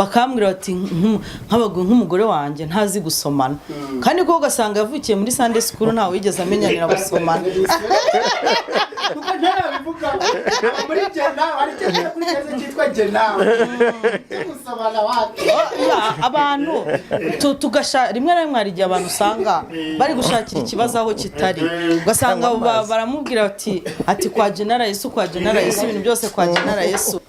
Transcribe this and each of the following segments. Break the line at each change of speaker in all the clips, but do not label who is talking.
bakambwira bati nk'abagore nk'umugore wanjye ntazi gusomana kandi ko ugasanga yavukiye muri Sunday school ntawe wigeze amenyanira gusomana
kuko ntarabivuga muri jena ari cyane kuri keze cyitwa jena gusomana wake
abantu tugasha rimwe na rimwe hari igihe abantu usanga bari gushakira ikibazo aho kitari ugasanga baramubwira ati kwa General Yesu kwa General Yesu ibintu byose kwa General Yesu.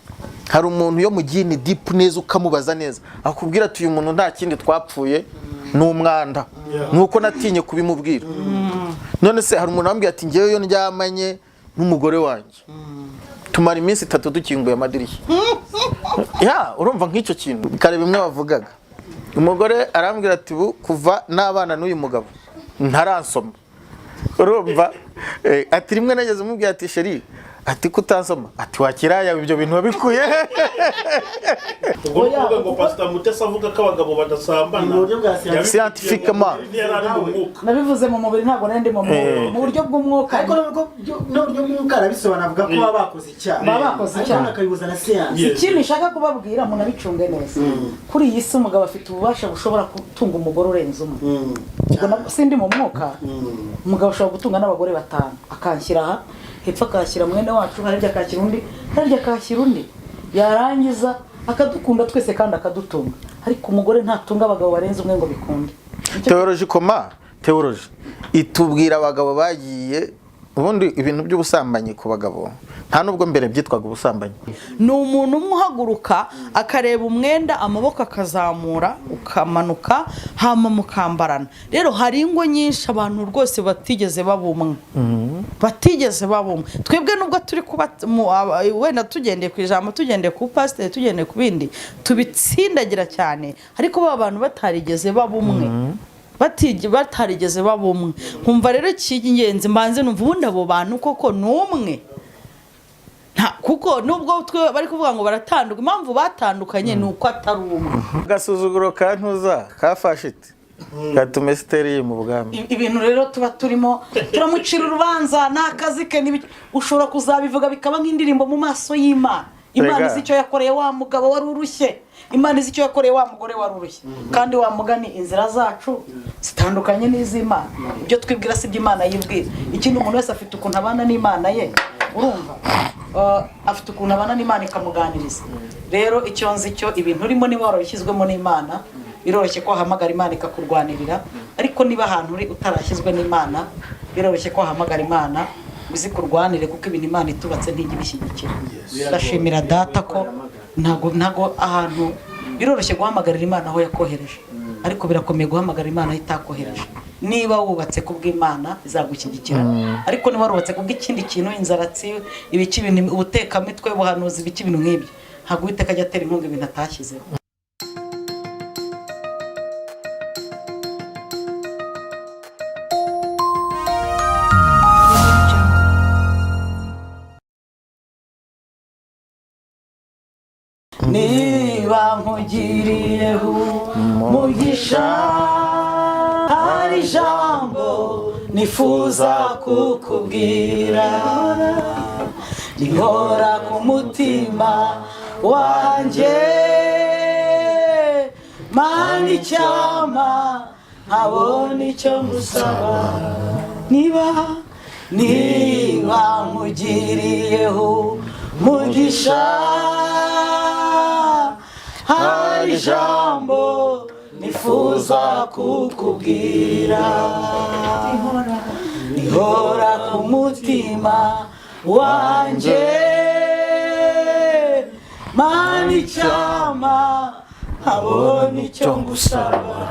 Hari umuntu yo mugini deep neza ukamubaza neza akubwira ati uyu muntu nta kindi twapfuye n'umwanda nuko natinye kubimubwira. None se hari umuntu ambwiye ati ngewe yo ndyamanye n'umugore wanjye tumara iminsi 3 dukinguye amadirishya. Ya urumva nk'icyo kintu kare bimwe bavugaga umugore arambwira ati kuva n'abana n'uyu mugabo ntaransoma. Urumva ati rimwe nageze mubwira ati sheri ati kutansoma ati wakiraya ibyo bintu babikuye.
Ubwo uvuga ngo Pst Mutesi avuga ko abagabo badasambana
scientifiquement
nabivuze mu mubiri ntabwo nende mu buryo bw'umwuka ariko no buryo bw'umwuka arabisobanura avuga ko baba bakoze icyaha akabibuza na siyansi. Ikindi nshaka kubabwira umuntu abicunge neza kuri iyi si umugabo afite ububasha bushobora gutunga umugore urenze umwe. Ubwo sindi mu mwuka umugabo ashobora gutunga n'abagore 5 akanshyira aha hepfo akashyira mwene wacu harya akashyira undi harya akashyira undi yarangiza akadukunda twese kandi akadutunga ariko umugore ntatunga abagabo barenze umwe ngo bikunde. Theology itubwira abagabo bagiye ubundi ibintu by'ubusambanyi ku bagabo nta nubwo mbere byitwaga ubusambanyi.
Ni umuntu umuhaguruka akareba umwenda amaboko akazamura ukamanuka hama mukambarana. Rero hari ingo nyinshi abantu rwose batigeze babumwe batigeze babumwe. Twebwe nubwo turi kuba wenda tugendeye ku ijambo tugendeye ku pastor tugendeye ku bindi tubitsindagira cyane ariko baba abantu batarigeze babumwe batarigeze babumwe. Nkumva rero cy'ingenzi mbanze numva ubundi abo bantu koko numwe kuko nubwo twe bari kuvuga ngo baratanduka impamvu batandukanye nuko atari umwe.
Gasuzuguro kantuza kafashite gatume steri mu bwami.
Ibintu rero tuba turimo turamucira urubanza nakazi ke ushobora kuzabivuga bikaba nk'indirimbo mu maso y'Imana. Imana izi icyo yakoreye wa mugabo wari urushye, Imana izi icyo yakoreye wa mugore wari urushye, kandi wa mugani inzira zacu zitandukanye n'iz'Imana. Ibyo twibwira si by'Imana yibwira. Ikindi umuntu wese afite ukuntu abana n'Imana ye, urumva afite ukuntu abana n'Imana ikamuganiriza. Rero icyo nzi cyo ibintu urimo niba warabishyizwemo n'Imana biroroshye ko hamagara Imana ikakurwanirira, ariko niba ahantu uri utarashyizwe n'Imana biroroshye ko hamagara Imana bizikurwanire kuko ibintu Imana itubatse ntigibishyigikira. Ndashimira data ko ntago ahantu biroroshye guhamagarira Imana aho yakohereje, ariko birakomeye guhamagara Imana itakohereje. Niba wubatse kubw'Imana izagushyigikira, ariko niba warubatse kubw'ikindi kintu inzaratsi ibiki ibintu ubutekamitwe buhanuzi ibiki ibintu nk'ibyo ntago Uwiteka ajya atera inkunga ibintu atashyizeho. Niba nkugiriyeho umugisha hari ijambo nifuza kukubwira rihora ku mutima wanjye, Mana icyama nkabona icyo ngusaba. Niba nkugiriyeho umugisha hari ijambo nifuza kukubwira rihora ku mutima wanjye, Mana icyama nkabona icyo ngusaba.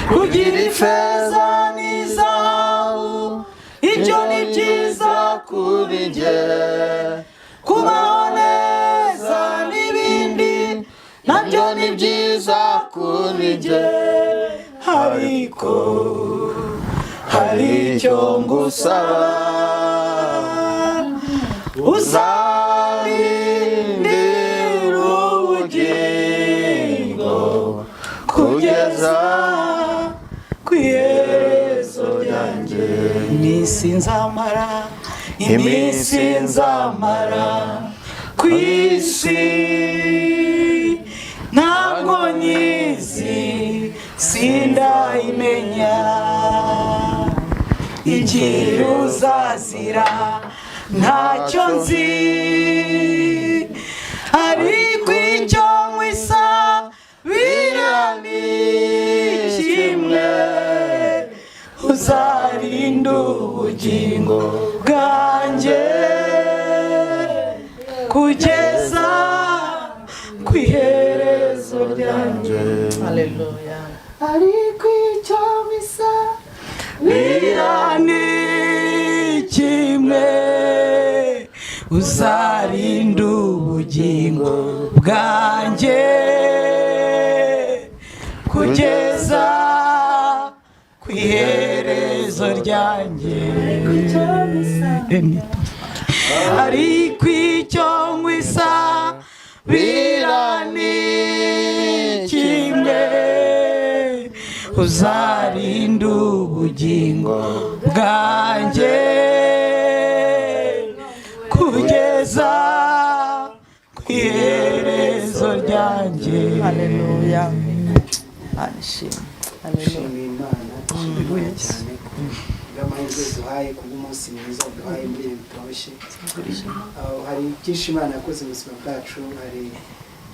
Kugira ifeza n'izahabu ibyo ni byiza kuri njye, kubaho neza n'ibindi nabyo ni byiza kuri njye, ariko hari icyo ngusaba uzarindira ubugingo kugeza ku iherezo ryanjye. Iminsi nzamara ku isi ikiruzazira ntacyo nzi ariko icyo nkwisa birani kimwe uzarinda ubugingo bwanjye kugeza ku iherezo ryanjye.
Haleluya.
ariko icyo bisa birani kimwe uzarinda ubugingo bwanjye kugeza ku iherezo ryanjye. ariko icyo nkwisa birani kimwe uzarinda ubugingo bwanjye kugeza ku iherezo ryanjye.
Haleluya. Anishimwe.
dushimiye Imana dushimiye cyane bw'amahirwe duhaye kubw'umunsi mwiza duhaye muri ibi bitoroshye. Hari byinshi Imana yakoze mu buzima bwacu, hari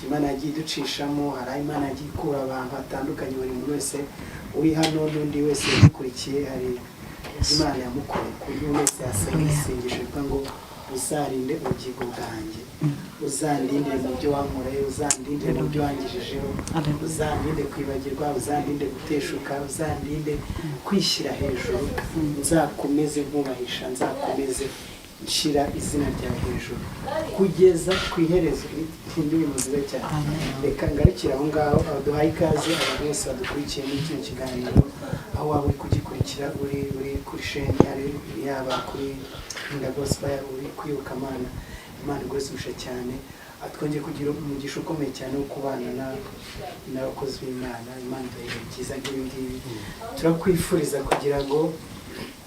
Imana yagiye iducishamo, hari aho Imana yagiye ikura abantu batandukanye, buri muntu wese uri hano n'undi wese udukurikiye hari Imana yamukoreye ku buryo wese yasenga isengesho rivuga ngo uzarinde ubugingo bwanjye, uzandindire mu byo wankoreye, uzandindire mu byo wangejejeho, uzandinde kwibagirwa, uzandinde guteshuka, uzandinde kwishyira hejuru, nzakomeze nkubahisha, nzakomeze nshyira izina ryawe hejuru kugeza ku iherezo. Indirimbo nziza cyane. Reka ngarukire aho ngaho, duhaye ikaze abantu bose badukurikiye muri kino kiganiro, aho waba uri kugikurikira, uri kuri sheni, yaba kuri Gospel, uri kwibuka Imana igusubisha cyane. Twongeye kugira umugisha ukomeye cyane wo kubana n'abakozi b'Imana. Imana iduhe byiza nk'ibi ngibi. Turakwifuriza kugira ngo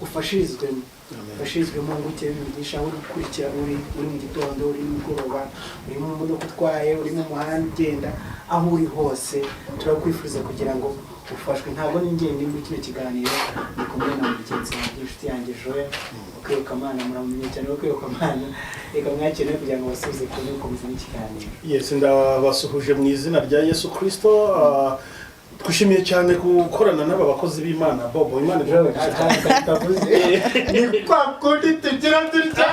ufashirizwemo ngo ukebe imigisha, aho uri gukurikira, uri mu gitondo, uri nimugoroba, uri mu modoka utwaye, uri mu muhanda ugenda, aho uri hose turakwifuriza kugira ngo ufashwe. Ntabwo n'ingendo muri kino kiganiro ni kumwe na mugenzi wanjye, inshuti yanjye Joel, ukwibuka Imana, muramumenye cyane ukwibuka Imana. Reka mwakire kugira ngo basubize kuri gukomeza n'ikiganiro.
Yes, ndabasuhuje mu izina rya Yesu Kristo. Twishimiye cyane gukorana n'aba bakozi b'Imana. Bobo, Imana
ni kwa kundi tugira dutya.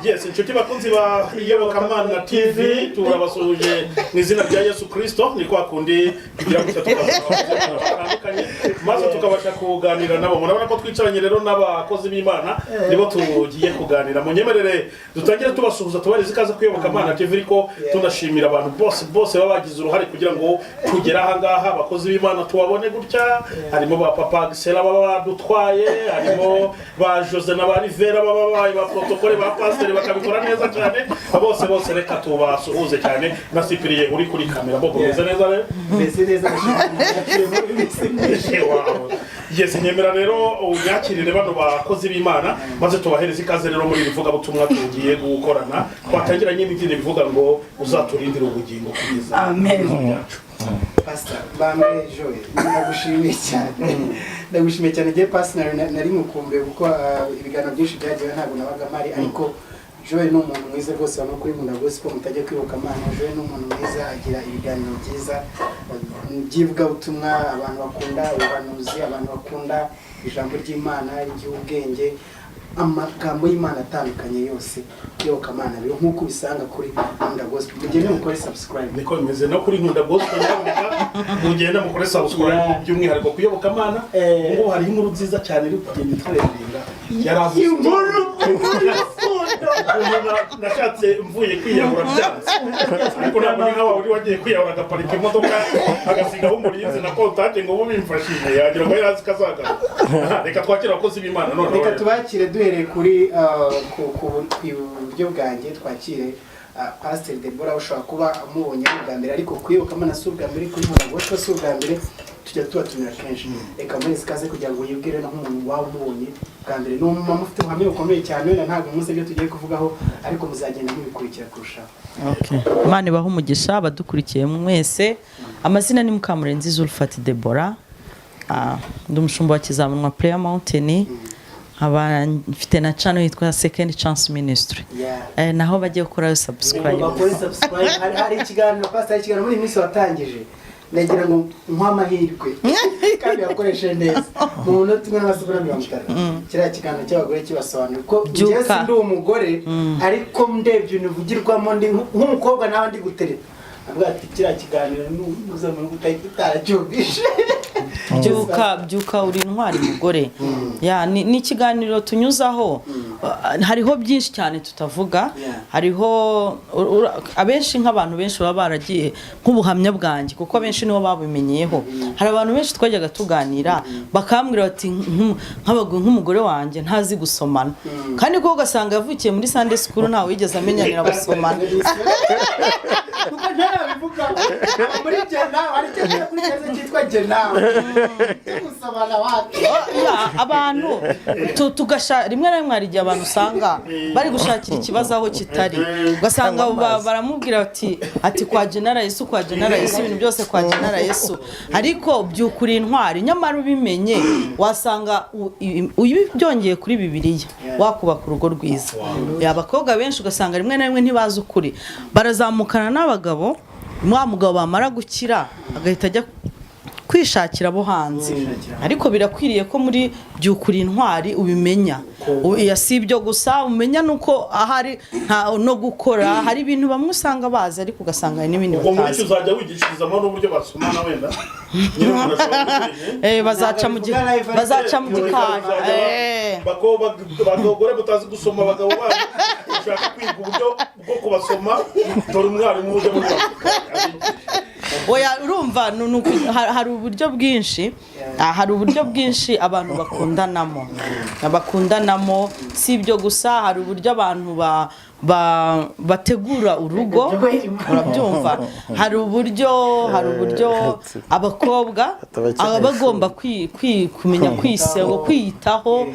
Yes, inshuti bakunzi ba Iyobokamana TV, turabasuhuje mu izina rya Yesu Kristo. Ni kwa kundi tugira ngo tutandukanye maze tukabasha kuganira nabo. Murabona ko twicaranye rero n'abakozi b'Imana, nibo tugiye kuganira. Munyemerere dutangire tubasuhuza, tubareze ikaze ku Iyobokamana TV, ariko tunashimira abantu bose babagize uruhare kugira ngo tugere aha abakozi b'Imana tubabone gutya. Harimo ba Papa Gisela badutwaye, harimo ba Jose na ba Rivera babaye ba protocole, ba pastor bakabikora neza cyane. Bose reka tubasuhuze cyane. Na Cyprien uri kuri kamera. Bobo, meze neza rero?
Meze neza.
Yes, nyemera rero unyakirire bano bakozi b'Imana, maze tubahereze ikaze rero muri bivuga butumwa tugiye gukorana. Twatangiranye n'ibindi bivuga ngo uzaturindira ubugingo kugeza.
Amen.
Pastor Bambe Joel, ndagushimiye cyane je personal nari mukumbuye kuko ibiganiro byinshi byagiye ntabwo nabaga mari, ariko Joel ni umuntu mwiza rwose, abantu kuri Gospel mutajya kwibuka Imana. Joel ni umuntu mwiza, agira ibiganiro byiza byivuga butumwa, abantu bakunda ubuhanuzi, abantu bakunda ijambo ry'Imana, ry'ubwenge, amagambo y'Imana atandukanye yose Iyobokamana biro nk'uko bisanga kuri Nkunda Gospel. Mugende mukore subscribe.
Niko bimeze no kuri Nkunda Gospel, mugende mukore subscribe by'umwihariko ku Iyobokamana. Ngo hari inkuru nziza cyane iri kugenda itwerenga. Yaravuze nashatse mvuye kwiyahura byanze, ariko ntabwo ni nkaho uri wagiye kwiyahura agaparika imodoka agasigaho umurinzi na kontate ngo bumimfashije yagira ngo yarazi kazagaruka. Reka twakire abakozi b'Imana none.
Reka tubakire duhereye kuri ku buryo bwanjye, twakire Pst Deborah. Ushobora kuba amubonye bwa mbere, ariko Iyobokamana si ubwa mbere, kuri Nkunda Gospel si ubwa mbere, tujya tubatumira kenshi. Reka muri ikaze kugira ngo yibwire no nk'umuntu waba umubonye bwa mbere. Ni umumama ufite ubuhamya bukomeye cyane, wenda ntabwo umunsi ibyo tugiye kuvugaho, ariko muzagenda mubikurikira kurushaho.
Imana ibahe umugisha abadukurikiye mwese. Amazina ni Mukamurenzi Pst Deborah. Ndi umushumba wa Kizamunwa Prayer Mountain. nkaba mfite na channel yitwa Second Chance Ministry naho bagiye gukora subscribe.
Hari ikiganiro pastor ikiganiro muri minsi watangije nagira ngo nk'amahirwe kandi yakoreshe neza mu munota umwe n'amasubira 50 kiriya kiganiro cy'abagore kibasobanura ko njye ndi umugore ariko ndebye nivugirwamo ndi nk'umukobwa nawe ndi gutereta avuga ati kiriya kiganiro n'uzamuri gutaracyumvishe
byuka uri intwari mugore ni ikiganiro tunyuzaho hariho byinshi cyane tutavuga hariho abenshi nk'abantu benshi baba baragiye nk'ubuhamya bwanjye kuko benshi nibo babimenyeyeho hari abantu benshi twajyaga tuganira bakambwira bati nk'umugore wanjye ntazi gusomana kandi ko ugasanga yavukiye muri Sunday school ntawe wigeze amenyanira gusomana
kuko ntarabivuga muri jena hari cyane kuri kaze cyitwa jena gusomana wapi
abantu tugasha rimwe na rimwe hari igihe abantu usanga bari gushakira ikibazo aho kitari ugasanga baramubwira ati kwa General Yesu ibintu byose kwa General Yesu ariko byukuri intwari nyamara ubimenye wasanga byongeye kuri Bibiliya wakubaka urugo rwiza abakobwa benshi ugasanga rimwe na rimwe ntibazi ukuri barazamukana n'abagabo wa mugabo bamara gukira agahita ajya kwishakira abo hanze ariko birakwiriye ko muri byukuri intwari ubimenya yasibyo gusa umenya nuko ahari no gukora hari ibintu bamwe usanga bazi ariko ugasanga n'ibindi
batazi ubwo muri uzajya wigishirizamo n'uburyo basomana wenda
bazaca mu gikari
bagore butazi gusoma abagabo babo ushaka kwiga uburyo bwo kubasoma dore umwarimu uje muri
oya urumva hari uburyo bwinshi abantu bakundanamo si ibyo gusa hari uburyo abantu bategura urugo urabyumva hari uburyo abakobwa bagomba kumenya kwiyitaho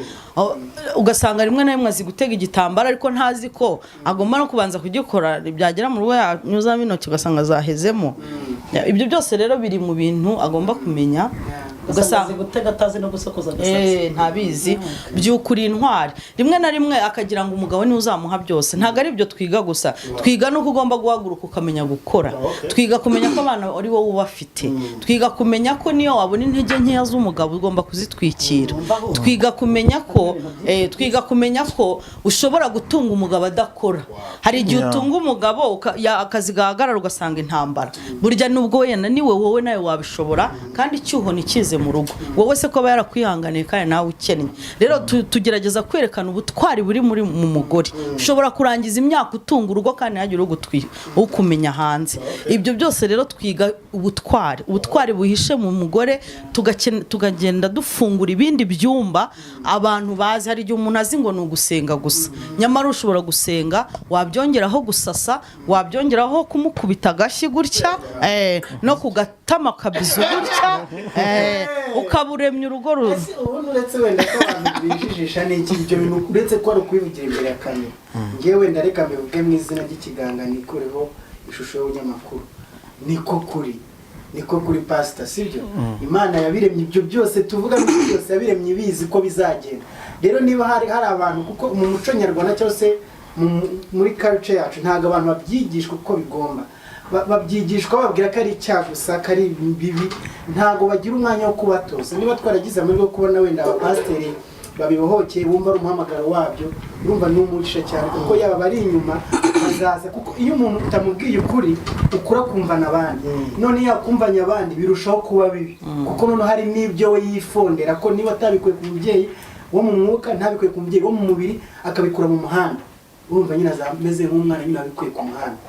ugasanga rimwe na rimwe azi gutega igitambaro ariko ntazi ko agomba no kubanza kugikora byagera mu rugo yanyuzamo intoki ugasanga zahezemo ibyo byose rero biri mu bintu agomba kumenya ugasanga
gutega atazi no gusokoza gasatsi
ntabizi byukuri intwari rimwe na rimwe akagira ngo umugabo ni uzamuha byose ntago ari ibyo twiga gusa twiga no kugomba guhaguruka ukamenya gukora twiga kumenya ko abana ari wowe ubafite twiga kumenya ko niyo wabona intege nkeya z'umugabo ugomba kuzitwikira twiga kumenya ko ushobora gutunga umugabo adakora hari igihe utunga umugabo akazi gahagarara ugasanga intambara burya nubwo wenda niwe wowe nawe wabishobora kandi icyuho nikize mu rugo wowe se ko yarakwihanganiye kandi nawe ukennye rero tugerageza kwerekana ubutwari buri mu mugore ushobora kurangiza imyaka utunga urugo kandi yagira ukumenya hanze ibyo byose rero twiga ubutwari buhishe mu mugore tugagenda dufungura ibindi byumba abantu bazi hari igihe umuntu azi ngo ni ugusenga gusa nyamara ushobora gusenga wabyongeraho gusasa wabyongeraho kumukubita agashyi gutya no kugatama kabizo gutya ukaburemya urugo
ubundi uretse wenda ko abantu bijijisha n'iki ibyo bintu uretse ko ari ukwivugira imbere ya kamera ngewe wenda reka mbivuge mu izina ry'ikiganga nikureho ishusho y'ubunyamakuru niko kuri pastor sibyo Imana yabiremye ibyo byose tuvuga n'ibyo byose yabiremye ibizi ko bizagenda rero niba hari abantu kuko mu muco nyarwanda cyose muri culture yacu ntago abantu babyigishwa uko bigomba babyigishwa babwira ko ari icyagusa ko ari bibi ntago bagira umwanya wo kubatoza niba twaragize amahirwe yo kubona wenda abapasiteri babibohokeye bumva ari umuhamagaro wabyo urumva ni umugisha cyane kuko yaba bari inyuma bazaza kuko iyo umuntu utamubwiye ukuri ukura kumvana abandi none yakumvanya abandi birushaho kuba bibi kuko none hari n'ibyo we yifondera ko niba atabikuye ku mubyeyi wo mu mwuka ntabikuye ku mubyeyi wo mu mubiri akabikura mu muhanda urumva nyine azameze nk'umwana nyine abikuye ku muhanda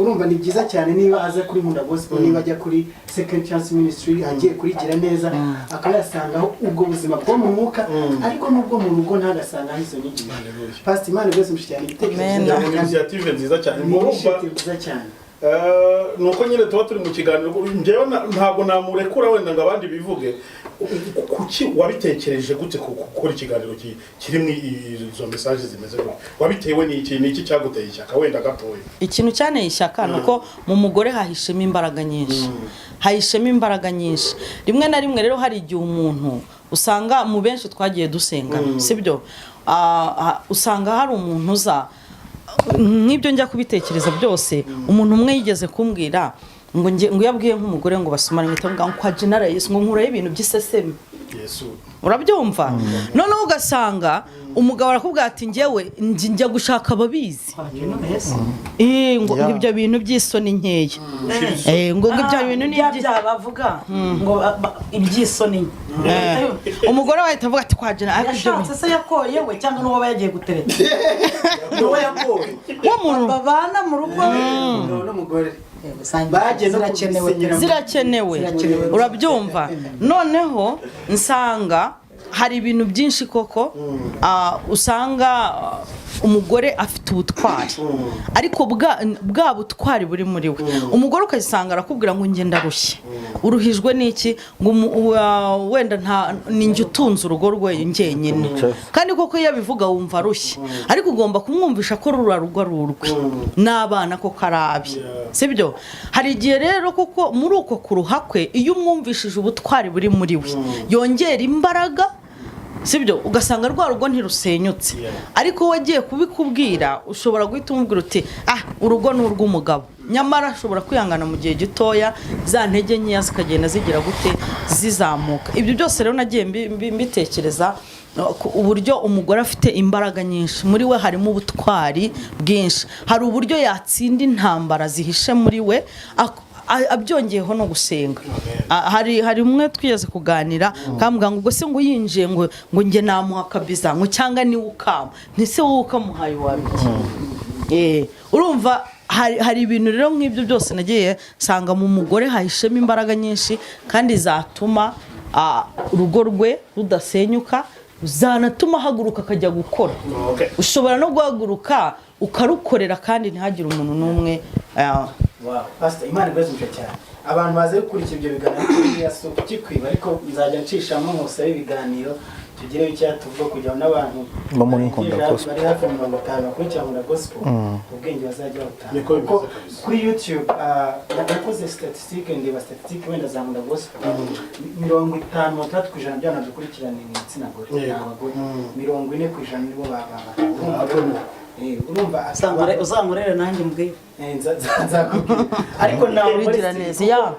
urumva ni byiza cyane niba aza kuri Nkunda Gospel niba ajya kuri Second Chance Ministry agiye kurigira neza akayasangaho ubwo buzima bwo mu mwuka ariko nubwo mu rugo ntagasanga izo nyigisho Pst Imana rwose mushikirana igitekerezo
initiative nziza cyane
nziza cyane
nuko nyine tuba turi mu kiganiro njyewe ntabwo namurekura wenda ngo abandi bivuge kuki wabitekereje gute gukora ikiganiro kirimo izo message zimeze gute wabitewe n'iki cyaguteye ishyaka wenda gatoya
ikintu cyane ishyaka nuko mu mugore hahishemo imbaraga nyinshi rimwe na rimwe rero hari igihe umuntu usanga mu benshi twagiye dusenga sibyo usanga hari umuntu uza nk'ibyo njya kubitekereza byose umuntu umwe yigeze kumbwira ngo yabwiye nk'umugore ngo basomane ngo kwa generalist ngo nkuraho ibintu by'iseseme urabyumva noneho ugasanga umugabo arakubwira ati njyewe njya gushaka ababizi ngo ibyo bintu by'isoni nkeya ngo ibyo bintu ni
bavuga ngo iby'isoni
umugore wahita avuga ati kwa generalist
yashatse se yakoye we cyangwa n'uwo yagiye gutereta n'uwo yakoye babana mu rugo n'umugore
zirakenewe urabyumva noneho nsanga hari ibintu byinshi koko usanga umugore afite ubutwari ariko bwa butwari buri muri we umugore ukazisanga arakubwira ngo ngenda rushye uruhijwe n'iki ngo wenda ninjye utunze urugo rwe njyenyine kandi koko iyo abivuga wumva arushye ariko ugomba kumwumvisha ko rura rugo ari urwe n'abana koko ari abi sibyo hari igihe rero koko muri uko kuruha kwe iyo umwumvishije ubutwari buri muri we yongera imbaraga sibyo ugasanga rwa rugo ntirusenyutse ariko wagiye kubikubwira ushobora guhita umubwira uti urugo ni urw'umugabo nyamara ashobora kwihangana mu gihe gitoya za ntege nkeya zikagenda zigira gute zizamuka ibyo byose rero nagiye mbitekereza uburyo umugore afite imbaraga nyinshi muri we harimo ubutwari bwinshi hari uburyo yatsinda intambara zihishe muri we abyongeyeho no gusenga hari umwe twigeze kuganira kambwira ngo ubwo se ngo yinjiye ngo njye namuha kabiza ngo cyangwa niwe ukama ntise wowe ukamuhaye wabiki urumva hari ibintu rero nk'ibyo byose nagiye nsanga mu mugore hahishemo imbaraga nyinshi kandi zatuma urugo rwe rudasenyuka zanatuma ahaguruka akajya gukora ushobora no guhaguruka ukarukorera kandi ntihagire umuntu n'umwe
Pastor Imana igwezuje cyane abantu baze gukurikira ibyo biganiro yasuka kikwiba ariko nzajya nshishamo musabe ibiganiro tugire icyatuvuga kugira n'abantu
bo muri nkunda gospel
bari hafi 50 bakurikirana gospel ubwenge bazajya butanga kuri YouTube nakoze statistique ndeba statistique wenda za nkunda gospel 53% byana dukurikirana ni insina gore n'abagore 40% nibo baba urumva
uzamurere nanjye mbwiye
nzakubwira ariko nawe muri
neza ya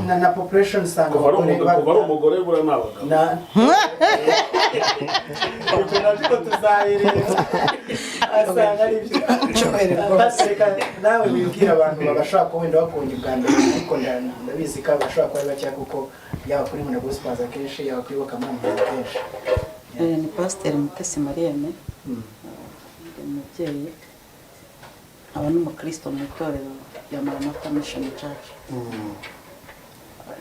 na population usanga
bari umugore bura n'abagabo
ariko tuzayireza asanga ari byo nawe wibwira abantu babashaka wenda bakunda ubwa mbere ariko ndabizi ko abashaka kuba bacya kuko yaba kuri nkunda gospel akenshi yaba kuri bakamana akenshi
ni Pst Mutesi Marienne umubyeyi aba n'umukristo mu itorero rya Maranatha Mission Church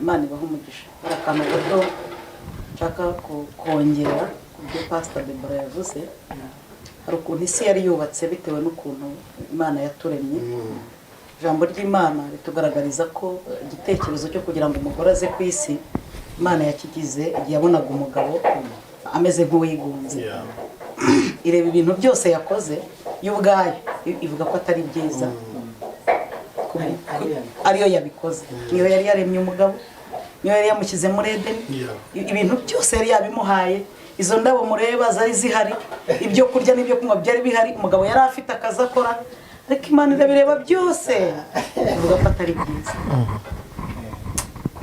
Imana ibaha umugisha barakantu gato nshaka kongera ku byo Pst Deborah yavuze hari ukuntu isi yari yubatse bitewe n'ukuntu Imana yaturemye ijambo ry'Imana ritugaragariza ko igitekerezo cyo kugira ngo umugore aze ku isi Imana yakigize igihe yabonaga umugabo ameze nk'uwigunze ireba ibintu byose yakoze y'ubwayo ivuga ko atari byiza ariyo yabikoze niyo yari yaremye umugabo niyo yari yamushyize muri Edeni ibintu byose yari yabimuhaye izo ndabo mureba zari zihari ibyo kurya n'ibyo kunywa byari bihari umugabo yari afite akazi akora ariko Imana irabireba byose ivuga ko atari byiza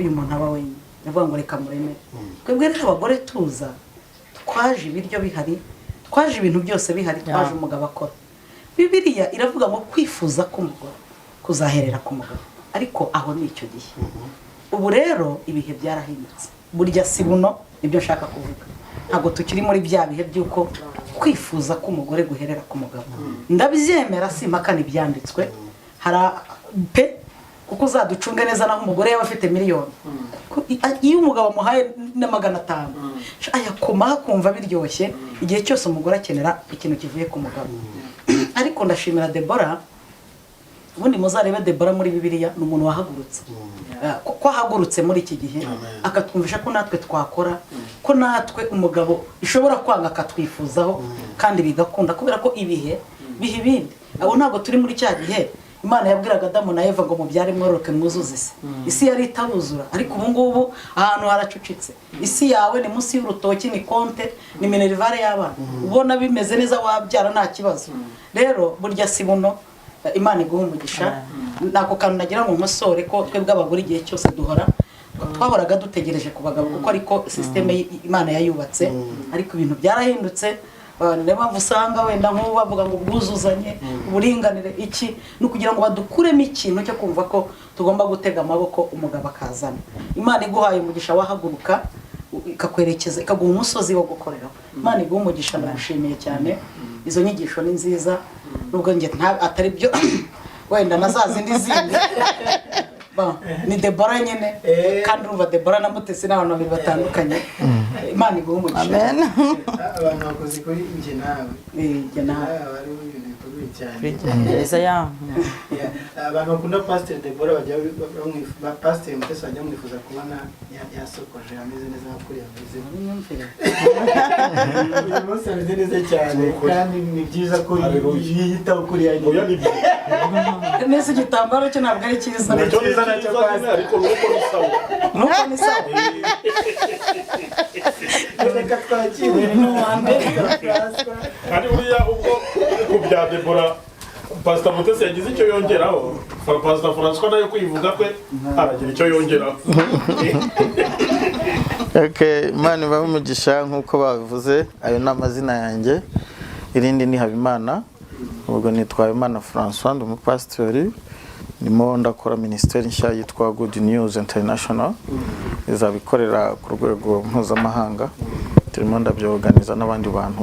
uyu muntu aba wenyine ndavuga ngo reka muremere twebwe rero abagore tuza twaje ibiryo bihari twaje ibintu byose bihari twaje umugabo akora Bibiliya iravuga ngo kwifuza k'umugore kuzaherera ku mugabo ariko aho ni icyo gihe ubu rero ibihe byarahindutse burya si buno nibyo nshaka kuvuga ntabwo tukiri muri bya bihe by'uko kwifuza k'umugore guherera ku mugabo ndabyemera simpakana ibyanditswe hari pe kuko uzaducunge neza naho umugore yaba afite miliyoni iyo umugabo amuhaye na 500 ayakoma kumva biryoshye igihe cyose umugore akenera ikintu kivuye ku mugabo ariko ndashimira Deborah ubundi muzarebe Deborah muri Bibiliya ni umuntu wahagurutse ko ahagurutse muri iki gihe akatwumvisha ko natwe twakora ko natwe umugabo ishobora kwanga akatwifuzaho kandi bigakunda kubera ko ibihe bihe ibindi abo ntabwo turi muri cya gihe Imana yabwiraga Adamu na Eva ngo mubyare mwororoke mwuzuze isi. Isi yari itabuzura ariko ubu ngubu ahantu haracucitse. Isi yawe ni munsi y'urutoki, ni konte, ni minerivare y'abana. Ubona bimeze neza wabyara nta kibazo. Rero burya si buno Imana iguha umugisha. Nako kantu nagira ngo nkosore ko twebwe abagore igihe cyose duhora twahoraga dutegereje ku bagabo kuko ariko systeme Imana yayubatse ariko ibintu byarahindutse. Niyo mpamvu usanga wenda nk'ubu bavuga ngo ubwuzuzanye, uburinganire iki, ni ukugira ngo badukuremo ikintu cyo kumva ko tugomba gutega amaboko umugabo akazana. Imana iguhaye umugisha wahaguruka ikakwerekeza ikaguha umusozi wo gukoreraho. Imana iguha umugisha, ndagushimiye cyane. Izo nyigisho ni nziza nubwo nge atari byo wenda nazazindi ni Deborah nyene kandi urumva Deborah na Mutesi n'abantu babiri batandukanye. Imana iguha umugisha.
Amen.
abantu bakoze kuri njye nawe
Njye nawe
bari ibintu bikomeye cyane.
Neza ya.
Abantu bakunda Pst Deborah bajya bamwifuza, Pst Mutesi bajya mwifuza kubona yasokoje ameze neza nka kuriya ameze. Uyu munsi ameze neza cyane kandi ni byiza ko yiyitaho kuriya nyine.
nese igitambaro cyo ntabwo ari cyiza.
Nicyo cyiza ariko nuko ni sawa.
Nuko ni sawa.
Reka twakire
Kandi buriya ubwo ku bya Deborah Pst Mutesi yagize icyo yongeraho, Pst Francois nayo kwivuga kwe aragira icyo yongeraho.
Okay, Imana ibahe umugisha nk'uko babivuze. Ayo ni amazina yanjye, irindi ni Habimana. Ubwo nitwa Habimana Francois, ndi umupasitori, ndimo ndakora ministeri nshya yitwa Good News International, izabikorera ku rwego mpuzamahanga. Turimo ndabyorganiza n'abandi bantu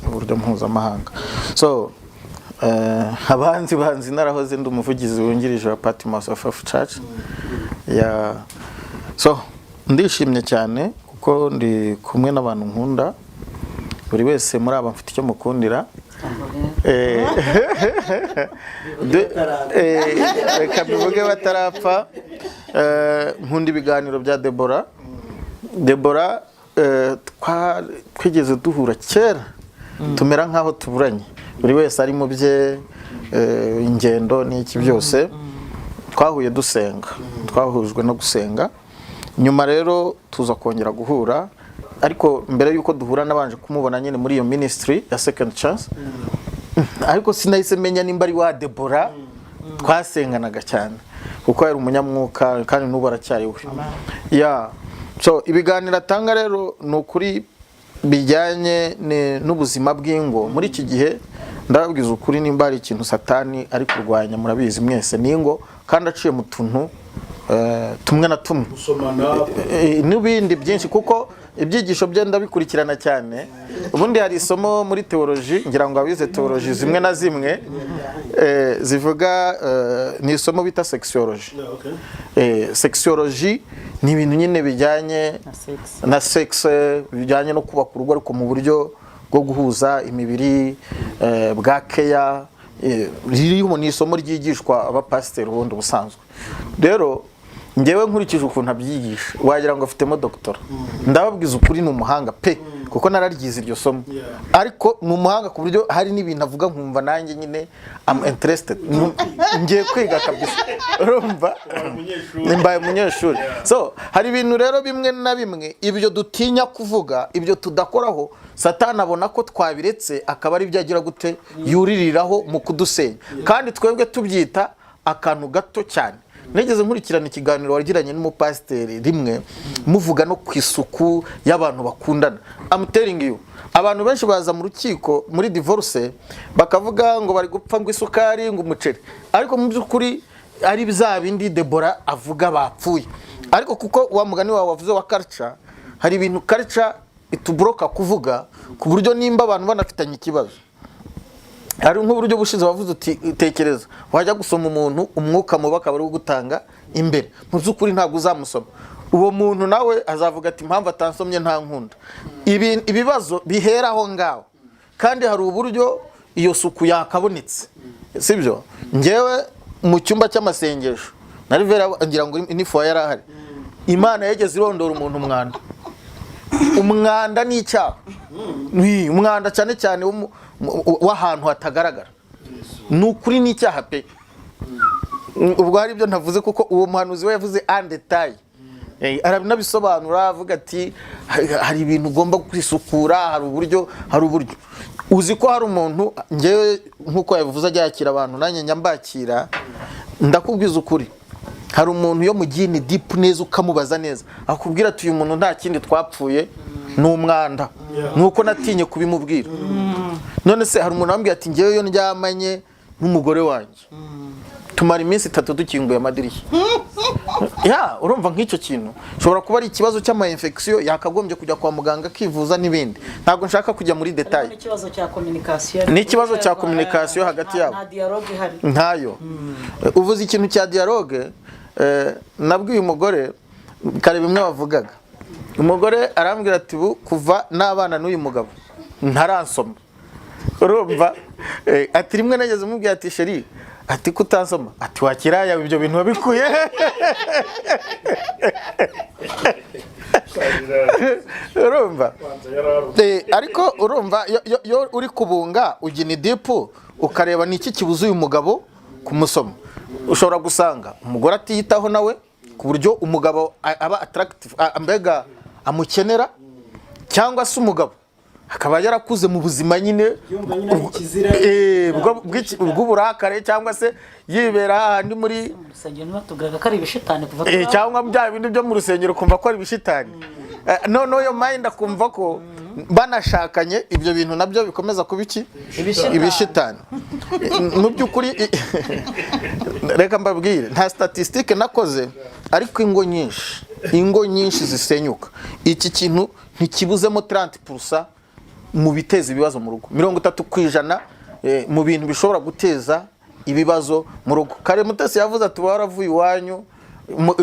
mu buryo mpuzamahanga. So abanzi narahoze ndi umuvugizi wungirije wa Patmos of Church. So ndishimye cyane kuko ndi kumwe n'abantu nkunda. Buri wese muri aba mfite icyo mukundira. Reka bivuge batarapfa. Nkunda ibiganiro bya Deborah. Twigeze duhura kera tumera nkaho tuburanye, buri wese ari mu bye, ingendo n'iki byose. Twahuye dusenga, twahujwe no gusenga. Nyuma rero tuza kongera guhura, ariko mbere yuko duhura nabanje kumubona nyine muri iyo ministry ya Second Chance. Ariko sinahise menya nimba ari wa Deborah twasenganaga cyane kuko yari umunyamwuka kandi n'ubu aracyariwe. So ibiganiro atanga rero ni ukuri bijyanye n'ubuzima bw'ingo. Muri iki gihe ndababwiza ukuri, nimba ari ikintu Satani ari kurwanya murabizi mwese n'ingo, kandi aciye mu tuntu tumwe na tumwe n'ibindi byinshi kuko ibyigisho bye ndabikurikirana cyane. Ubundi hari isomo muri theology, ngira ngo abize theology zimwe na zimwe zivuga, ni isomo bita sexology. Sexology ni ibintu nyine bijyanye na sex, bijyanye no kubaka urugo ariko mu buryo bwo guhuza imibiri, bwa care. Ririho ni isomo ryigishwa abapasiteri ubundi busanzwe. Rero ngewe nkurikije ukuntu abyigisha wagira ngo afitemo doctora. Ndababwiza ukuri ni umuhanga pe, kuko nararyize iryo somo. Ariko ni umuhanga ku buryo hari n'ibintu avuga nkumva nanjye nyine am interested, ngiye kwiga kabisa. Urumva nimbaye umunyeshuri. So hari ibintu rero bimwe na bimwe ibyo dutinya kuvuga, ibyo tudakoraho, Satani abona ko twabiretse akaba ari byagira gute yuririraho mu kudusenya, kandi twebwe tubyita akantu gato cyane. Nigeze nkurikirana ikiganiro wagiranye n'umupasiteri rimwe muvuga no kwisuku y'abantu bakundana. I'm telling you, abantu benshi baza mu rukiko muri divorce bakavuga ngo bari gupfa ngo isukari ngo umuceri, ariko mu byukuri ari bizabindi Deborah avuga bapfuye. Ariko kuko wa mugani wawe wavuze wa culture, hari ibintu culture itubroka kuvuga ku buryo nimba abantu banafitanye ikibazo. Hari nk'uburyo bushize bavuze uti tekereza wajya gusoma umuntu umwuka mubi akaba ari gutanga imbere, mu byukuri ntabwo uzamusoma. Uwo muntu nawe azavuga ati impamvu atansomye nta nkunda. Ibibazo bihera aho ngaho, kandi hari uburyo iyo suku yakabonetse, sibyo? Ngewe mu cyumba cy'amasengesho nari vera ngira ngo inifu yarahari, Imana yageze irondora umuntu umwanda ni icyaha. Umwanda cyane cyane w'ahantu hatagaragara, ni ukuri ni icyaha pe. ubwo hari ibyo ntavuze kuko uwo muhanuzi we yavuze en detail. Arabinabisobanura avuga ati hari ibintu ugomba kwisukura, hari uburyo uzi ko hari umuntu ngewe nkuko yavuze ajya yakira abantu nanjye nyambakira, ndakubwiza ukuri hari umuntu yo mugini deep neza ukamubaza neza akubwira ati uyu muntu nta kindi twapfuye n'umwanda nuko natinye kubimubwira. None se hari umuntu wambwiye ati ngewe yo ndyamanye n'umugore wanjye tumara iminsi 3 dukinguye amadirishya. Urumva nk'icyo kintu ushobora kuba ari ikibazo cy'ama infection yakagombye kujya kwa muganga kivuza n'ibindi. Ntabwo nshaka kujya muri detail.
Ni ikibazo cya communication.
Ni ikibazo cya communication hagati yabo.
Nta dialogue ihari.
Ntayo. Uvuze ikintu cya dialogue, nabwiye umugore kare bimwe bavugaga. Umugore arambwira ati kuva n'abana n'uyu mugabo ntaransoma. Urumva ati rimwe nageze mubwira ati sheri ati kutansoma ati wakiraya ibyo bintu wabikuye. Urumva ariko urumva yo uri kubunga ugini dipu ukareba niki kibuza uyu mugabo kumusoma. Ushobora gusanga umugore atiyitaho nawe ku buryo umugabo aba attractive ambega amukenera, cyangwa se umugabo akaba yarakuze mu buzima nyine bw'uburakare, cyangwa se yibera handi muri
rusengero natugaga ko ari ibishitani kuva
cyangwa bya bindi byo mu rusengero kumva ko ari ibishitani. No yo mind akumva ko banashakanye ibyo bintu nabyo bikomeza kuba iki ibishitani. Mu byukuri reka mbabwire nta statistique nakoze ariko ingo nyinshi zisenyuka. Iki kintu ntikibuzemo 30% mu biteza ibibazo mu rugo, 30% mu bintu bishobora guteza ibibazo mu rugo. Kare Mutesi yavuze ati waravuye iwanyu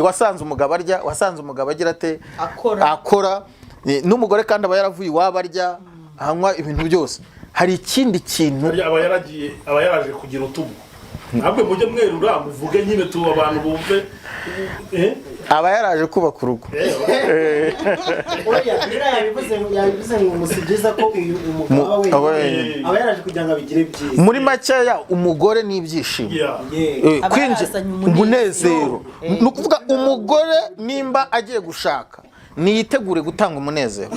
wasanze umugabo arya, wasanze umugabo agira ate akora n'umugore kandi aba yaravuye iwabo arya hanywa ibintu byose. Hari ikindi kintu
aba yaraje kugira utubu ntabwo mujye mwerura muvuge nyine tu abantu bumve
aba yaraje kubaka urugo.
yabivuze ngo musibyiza ko uyu umugabo we aba yaraje kugira ngo abigire byiza.
Muri makeya umugore n'ibyishimo kwinjira umunezero. Ni ukuvuga umugore nimba agiye gushaka niyitegure gutanga umunezero,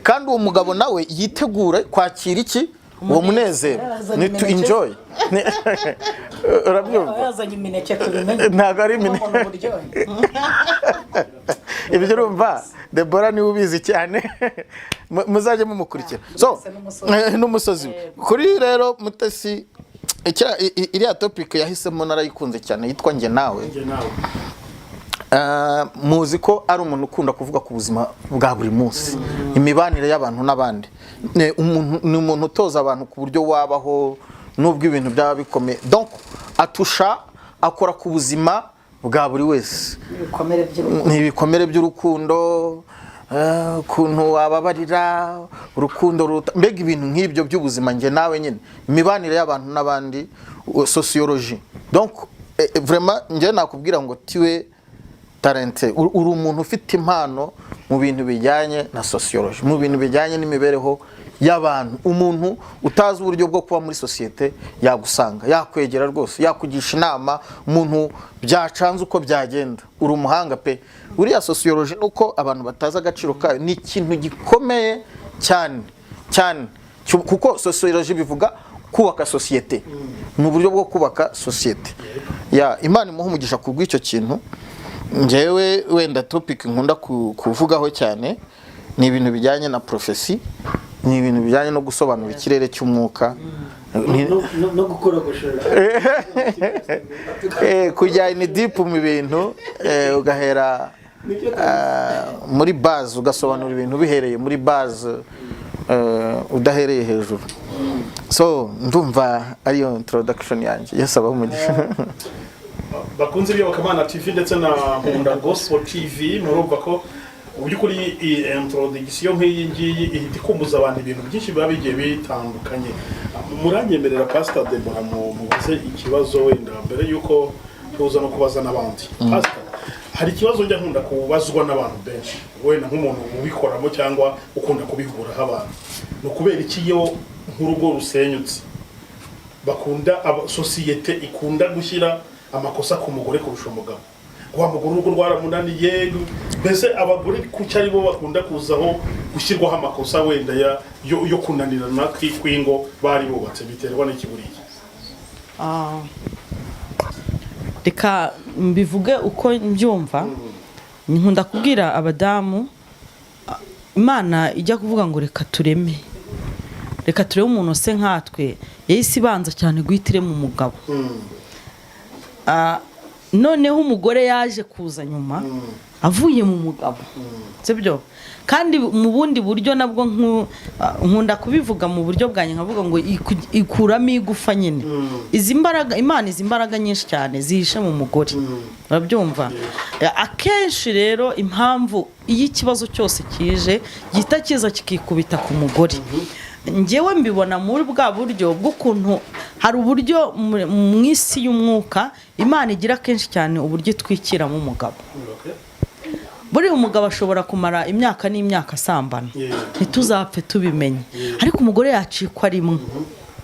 kandi uwo mugabo nawe yitegure kwakira iki uwo munezero ni to enjoy. Urabyumva
yazanye imineke tubimenye
ntabwo ari imineke ibyo urumva Deborah niwe ubizi cyane muzajye mumukurikira. So n'umusozi kuri rero Mutesi iriya topic yahisemo narayikunze cyane yitwa nge nawe. Muzi ko ari umuntu ukunda kuvuga ku buzima bwa buri munsi, imibanire y'abantu n'abandi. Ni umuntu utoza abantu ku buryo wabaho nubwo ibintu byaba bikomeye. Donc akora ku buzima bwa buri wese, ibikomere by'urukundo, kuntu wababarira urukundo mbega ibintu nk'ibyo by'ubuzima nge nawe nyine, imibanire y'abantu n'abandi, sociologie. Donc vraiment nge nakubwira ngo tiwe talente uri umuntu ufite impano mu bintu bijyanye na sociology, mu bintu bijyanye n'imibereho y'abantu. Umuntu utazi uburyo bwo kuba muri societe yagusanga, yakwegera rwose, yakugisha inama, umuntu byacanze uko byagenda. Uri umuhanga pe. Uriya sociology nuko abantu bataza agaciro kayo ni ikintu gikomeye cyane cyane, kuko sociology bivuga kubaka societe, mu buryo bwo kubaka societe. Imana imuha umugisha kubw'icyo kintu. Njewe wenda topic nkunda kuvugaho cyane ni ibintu bijyanye na profesi, ni ibintu bijyanye no gusobanura ikirere cy'umwuka
no gukora gushora
kujyana deep mu bintu, ugahera muri base ugasobanura ibintu bihereye muri base udahereye hejuru. So ndumva ariyo introduction yanjye. Yes, abamugisha
bakunze Iyobokamana TV ndetse na Nkunda Gospel TV. Murumva ko ubyukuri iyi introduction nk'iyi ngiyi ihita ikumbuza abantu ibintu byinshi biba bigiye bitandukanye. Muranyemerera Pst Deborah mubaze ikibazo wenda mbere yuko tuza no kubaza n'abandi. Pst, hari ikibazo njya nkunda kubazwa n'abantu benshi, wenda nk'umuntu ubikoramo cyangwa ukunda kubihuraho abantu. No kubera iki yo nk'urugo rusenyutse bakunda sosiyete ikunda gushyira amakosa ku mugore kurusha umugabo. Wa mugore urugo rwaramunaniye, mbese abagore kuki ari bo bakunda kuzaho gushyirwaho amakosa wenda yo kunanirana kw'ingo bari bubatse, biterwa n'ikiburiye?
Reka mbivuge uko mbyumva. Nkunda kubwira abadamu, Imana ijya kuvuga ngo reka tureme umuntu se nkatwe, yahise ibanza cyane guhitire mu mugabo. Noneho umugore yaje kuza nyuma avuye mu mugabo, sibyo? Kandi mu bundi buryo nabwo nkunda kubivuga mu buryo bwanjye, nkavuga ngo ikuramo igufa nyine. Izi mbaraga, Imana izi mbaraga nyinshi cyane zihishe mu mugore, urabyumva? Akenshi rero impamvu iyo ikibazo cyose kije gihita kiza kikikubita ku mugore. Njyewe mbibona muri bwa buryo bw'ukuntu hari uburyo mu isi y'umwuka Imana igira kenshi cyane uburyo itwikiramo umugabo. Buri umugabo ashobora kumara imyaka n'imyaka asambana, ntituzapfe tubimenye, ariko umugore yacikwa rimwe,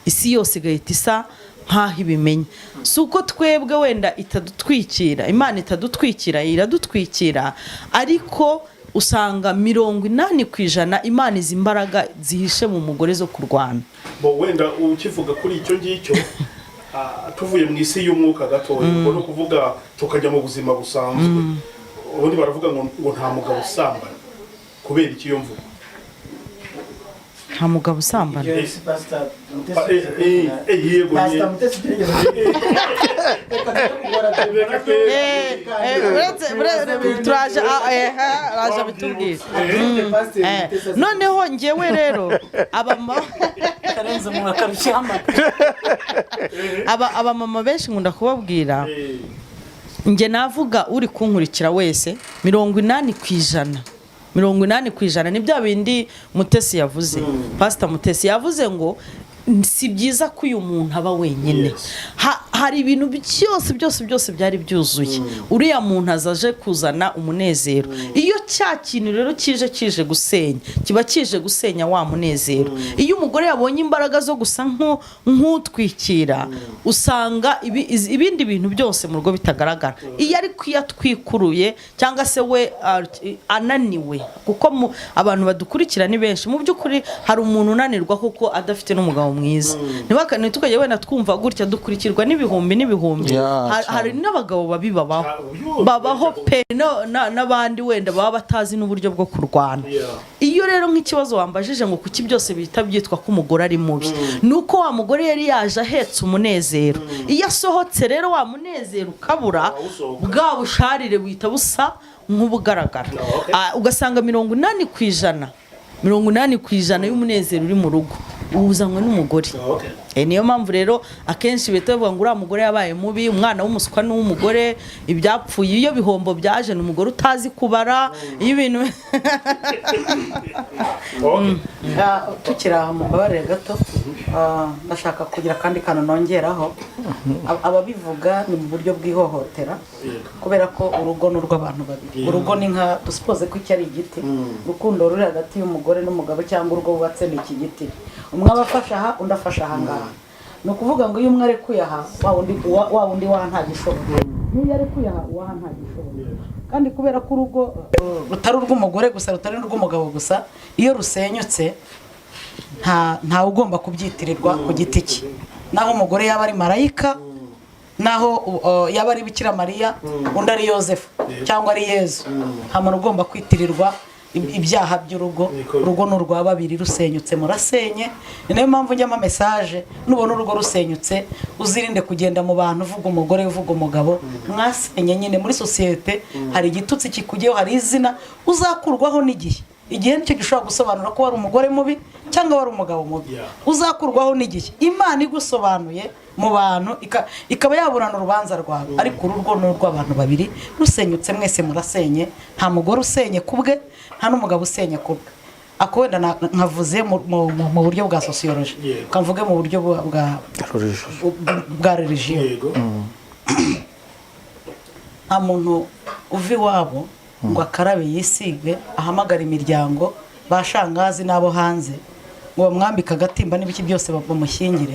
isi yose igahita isa nkaho ibimenye. Si uko twebwe wenda itadutwikira, Imana itadutwikira, iradutwikira, ariko usanga 80% Imana izi mbaraga zihishe mu mugore zo kurwana.
Wenda ukivuga kuri icyo ngicyo, tuvuye mu isi y'umwuka gatoya, no kuvuga tukajya mu buzima busanzwe. Ubundi baravuga ngo nta mugabo usambana. Kubera iki yo mvuga?
Nta mugabo usambana.
Yego
turaje bitubwira. Noneho njyewe rero abamama benshi nkunda kubabwira, nge navuga uri kunkurikira wese 80% ni bya bindi Mutesi yavuze. Pst Mutesi yavuze ngo si byiza ko uyu muntu aba wenyine. Hari ibintu byose byari byuzuye. Uriya muntu azaje kuzana umunezero. Iyo cya kintu rero kije gusenya, kiba kije gusenya wa munezero. Iyo umugore yabonye imbaraga zo gusa nk'utwikira, usanga ibindi bintu byose mu rugo bitagaragara. Iyo ari kwiyatwikuruye cyangwa se we ananiwe, kuko abantu badukurikira ni benshi. Mu by'ukuri hari umuntu unanirwa kuko adafite n'umugabo mwiza. Ntibakane tukajya wenda twumva gutya dukurikirwa n'ibihumbi. Hari n'abagabo babaho pe n'abandi wenda baba batazi n'uburyo bwo kurwana. Iyo rero nk'ikibazo wambajije ngo kuki byose bihita byitwa ko umugore ari mubi, nuko wa mugore yari yaje ahetse umunezero. Iyo asohotse rero wa munezero ukabura, bwa busharire buhita busa nk'ubugaragara. Ugasanga 80% y'umunezero uri mu rugo uzanywe n'umugore. Niyo mpamvu rero akenshi bita bavuga ngo uriya mugore yabaye mubi, umwana w'umuswa n'uw'umugore, ibyapfuye iyo bihombo byaje n'umugore utazi kubara ibintu.
Tukiri aho mubabarire gato, ndashaka kugira kandi kantu nongeraho. Ababivuga ni mu buryo bw'ihohotera, kubera ko urugo ni urw'abantu babiri. Urugo ni nka dusipoze ko iki ari igiti, urukundo ruri hagati y'umugore n'umugabo cyangwa urugo bubatse ni iki giti. Umwe abafasha aha, undi afasha aha ngaha. Ni ukuvuga ngo iyo umwe arekuye aha, wa wundi waha nta gishoboye. N'iyo arekuye aha, uwaha nta gishoboye. Kandi kubera ko urugo rutari urw'umugore gusa, rutari n'urw'umugabo gusa, iyo rusenyutse nta ugomba kubyitirirwa ku giti cye. Naho umugore yaba ari marayika, naho yaba ari Bikira Mariya, undi ari Yosefu cyangwa ari Yezu, nta muntu ugomba kwitirirwa ibyaha by'urugo. Urugo ni urwa babiri, rusenyutse murasenye. Ni nayo mpamvu njyamo message, nubona urugo rusenyutse uzirinde kugenda mu bantu uvuga umugore uvuga umugabo. Mwasenye nyine muri societe, hari igitutsi kikugiyeho, hari izina uzakurwaho n'igihe. Igihe nicyo gishobora gusobanura ko wari umugore mubi cyangwa wari umugabo mubi. Uzakurwaho n'igihe. Imana igusobanuye mu bantu ikaba yaburana urubanza rwawe, ariko urugo ni urw'abantu babiri. Rusenyutse mwese murasenye, nta mugore usenye kubwe, nta n'umugabo usenye kubwe. Ako wenda nkavuze mu buryo bwa sociology, kamvuge mu buryo bwa religion. Nta muntu uva iwabo ngo akarabe yisige, ahamagara imiryango, bashangazi n'abo hanze, ngo bamwambike agatimba n'ibiki byose bamushyingire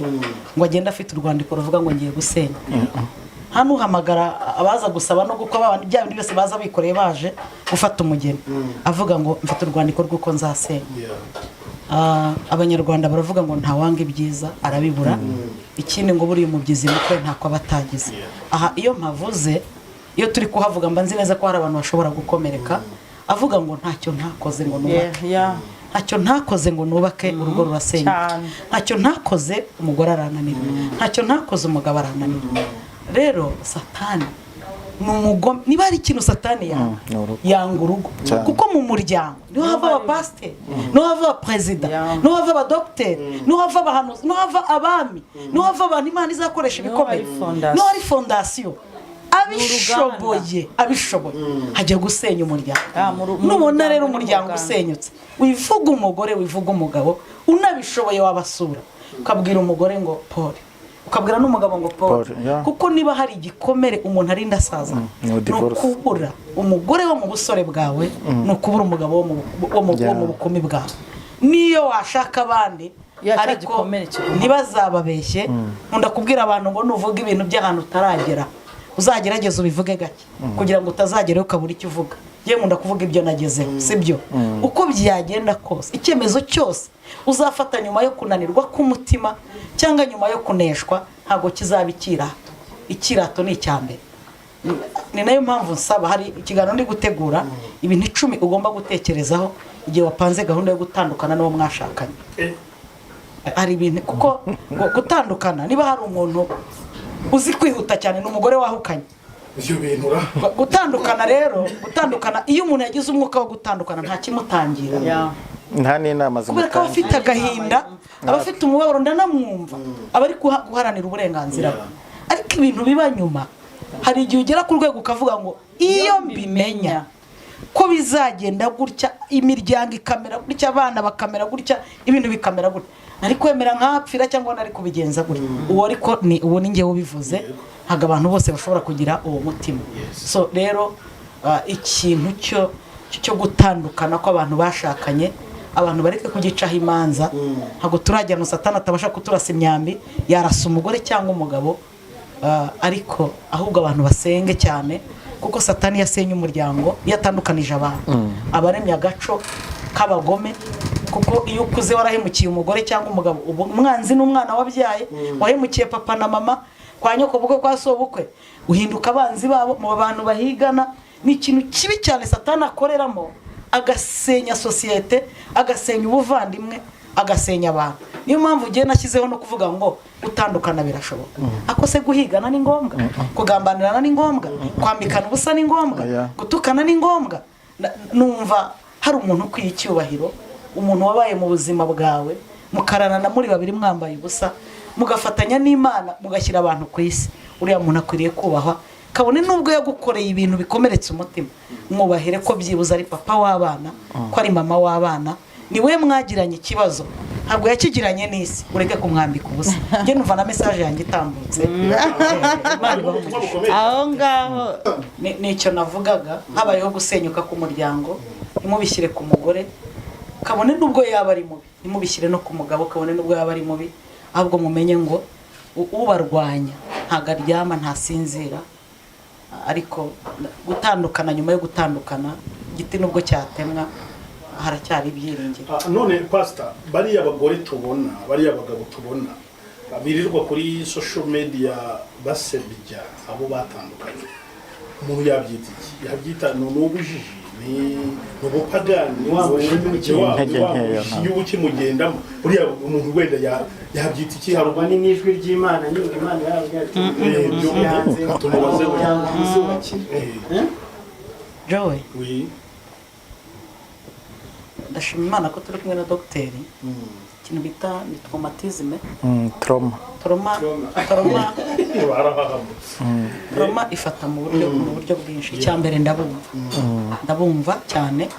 ngo agende afite urwandiko ruvuga ngo ngiye gusenya. Hano uhamagara abaza gusaba no gukwa bya bindi byose baza bikoreye baje gufata umugeni avuga ngo mfite urwandiko rw'uko nzasenya. Abanyarwanda baravuga ngo ntawanga ibyiza arabibura, ikindi ngo buriya umubyizi mukwe ntako abatagize. Aha iyo mpavuze, iyo turi kuhavuga mba nzi neza ko hari abantu bashobora gukomereka avuga ngo ntacyo ntakoze ngo nubake, ntacyo ntakoze ngo nubake urugo rurasenyuka, ntacyo ntakoze umugore arananira, ntacyo ntakoze umugabo arananira. Rero satani ni umugome. Niba hari ikintu satani yanga urugo, kuko mu muryango niho hava abapasiteri, niho hava abaperezida, niho hava abadogiteri, niho hava abahanuzi, niho hava abami, niho hava abantu Imana izakoresha ibikomeye, niho hari fondasiyo. Abishoboye hajya gusenya umuryango. Nubona rero umuryango usenyutse, wivuga umugore, wivuga umugabo, unabishoboye wabasura ukabwira umugore ngo Paul, ukabwira n'umugabo ngo Paul, kuko niba hari igikomere umuntu arinda asaza nukubura umugore wo mu busore bwawe, nukubura umugabo wo mu bukumi bwawe. Niyo washaka abandi ariko ntibazababeshye. Nkunda kubwira abantu ngo nuvuga ibintu by'ahantu utaragera uzagerageza ubivuge gake kugira ngo utazagerayo ukabura icyo uvuga. Yewe nkunda kuvuga ibyo nagezeho, sibyo? Uko byagenda kose, icyemezo cyose uzafata nyuma yo kunanirwa k'umutima cyangwa nyuma yo kuneshwa ntabwo kizaba ikirato. Ikirato ni icyambere. Ni nayo mpamvu nsaba, hari ikiganiro ndi gutegura ibintu 10 ugomba gutekerezaho igihe wapanze gahunda yo gutandukana n'uwo mwashakanye. Hari ibintu kuko gutandukana, niba hari umuntu uzi kwihuta cyane n'umugore wahukanye. Gutandukana rero, gutandukana iyo umuntu yagize umwuka wo gutandukana nta kimutangira.
Nta n'inama
kubera ko abafite agahinda, abafite umubabaro ndanamwumva, abari guharanira uburenganzira bwe. Ariko ibintu biba nyuma, hari igihe ugera ku rwego ukavuga ngo iyo mbimenya ko bizagenda gutya, imiryango ikamera gutya, abana bakamera gutya, ibintu bikamera gutya, nari kwemera nkapfira cyangwa nari kubigenza gutya. Uwo ariko ni uwo ni ngewe ubivuze, ntago abantu bose bashobora kugira uwo mutima. So rero ikintu cyo gutandukana ko abantu bashakanye, abantu bareke kugicaho imanza. Ntago turajyana satani atabasha kuturasa imyambi yarasa umugore cyangwa umugabo, ariko ahubwo abantu basenge cyane, kuko satani yasenye umuryango yatandukanije abantu, abaremye agaco k'abagome. Kuko iyo ukuze warahemukiye umugore cyangwa umugabo, umwanzi n'umwana wabyaye, wahemukiye papa na mama, kwa nyoko bukwe, kwa so bukwe, uhinduka abanzi babo mu bantu bahigana. Ni ikintu kibi cyane satani akoreramo, agasenya sosiyete, agasenya ubuvandimwe, agasenya abantu. Niyo mpamvu ugiye nashyizeho no kuvuga ngo gutandukana birashoboka. Ako se guhigana ni ngombwa, kugambanirana ni ngombwa, kwambikana ubusa ni ngombwa, gutukana ni ngombwa. Numva hari umuntu ukwiye icyubahiro, umuntu wabaye mu buzima bwawe, mukararana muri babiri mwambaye ubusa, mugafatanya n'Imana, mugashyira abantu ku isi. Uriya muntu akwiriye kubahwa, kabone nubwo yagukoreye ibintu bikomeretse umutima, mwubahire ko byibuze ari papa w'abana, ko ari mama w'abana, ni we mwagiranye ikibazo, ntabwo yakigiranye n'isi. Ureke kumwambika ubusa. Nge numva na message yanjye itambutse
aho ngaho.
Nicyo navugaga, habayeho gusenyuka k'umuryango, nimubishyire ku mugore, kabone nubwo yaba ari mubi, nimubishyire no ku mugabo, kabone nubwo yaba ari mubi, ahubwo mumenye ngo ubarwanya ntago aryama, ntasinzira. Ariko gutandukana, nyuma yo gutandukana, igiti nubwo cyatemwa haracyari ibyiringiro.
None pastor, bariya abagore tubona, bariya abagabo tubona birirwa kuri social media basebya abo batandukanye, umuntu yabyita iki? Yabyita n'ubujiji, ni ubupagani, iyo ukimugendamo uriya umuntu wenda yabyita iki? Harugwa
n'ijwi ry'Imana, Imana yarabyaje
tumubaze
Joey, ndashima Imana ko turi kumwe na dogiteri. Ikintu bita ni trauma ifata mu buryo bwinshi. Icyambere ndabumva cyane,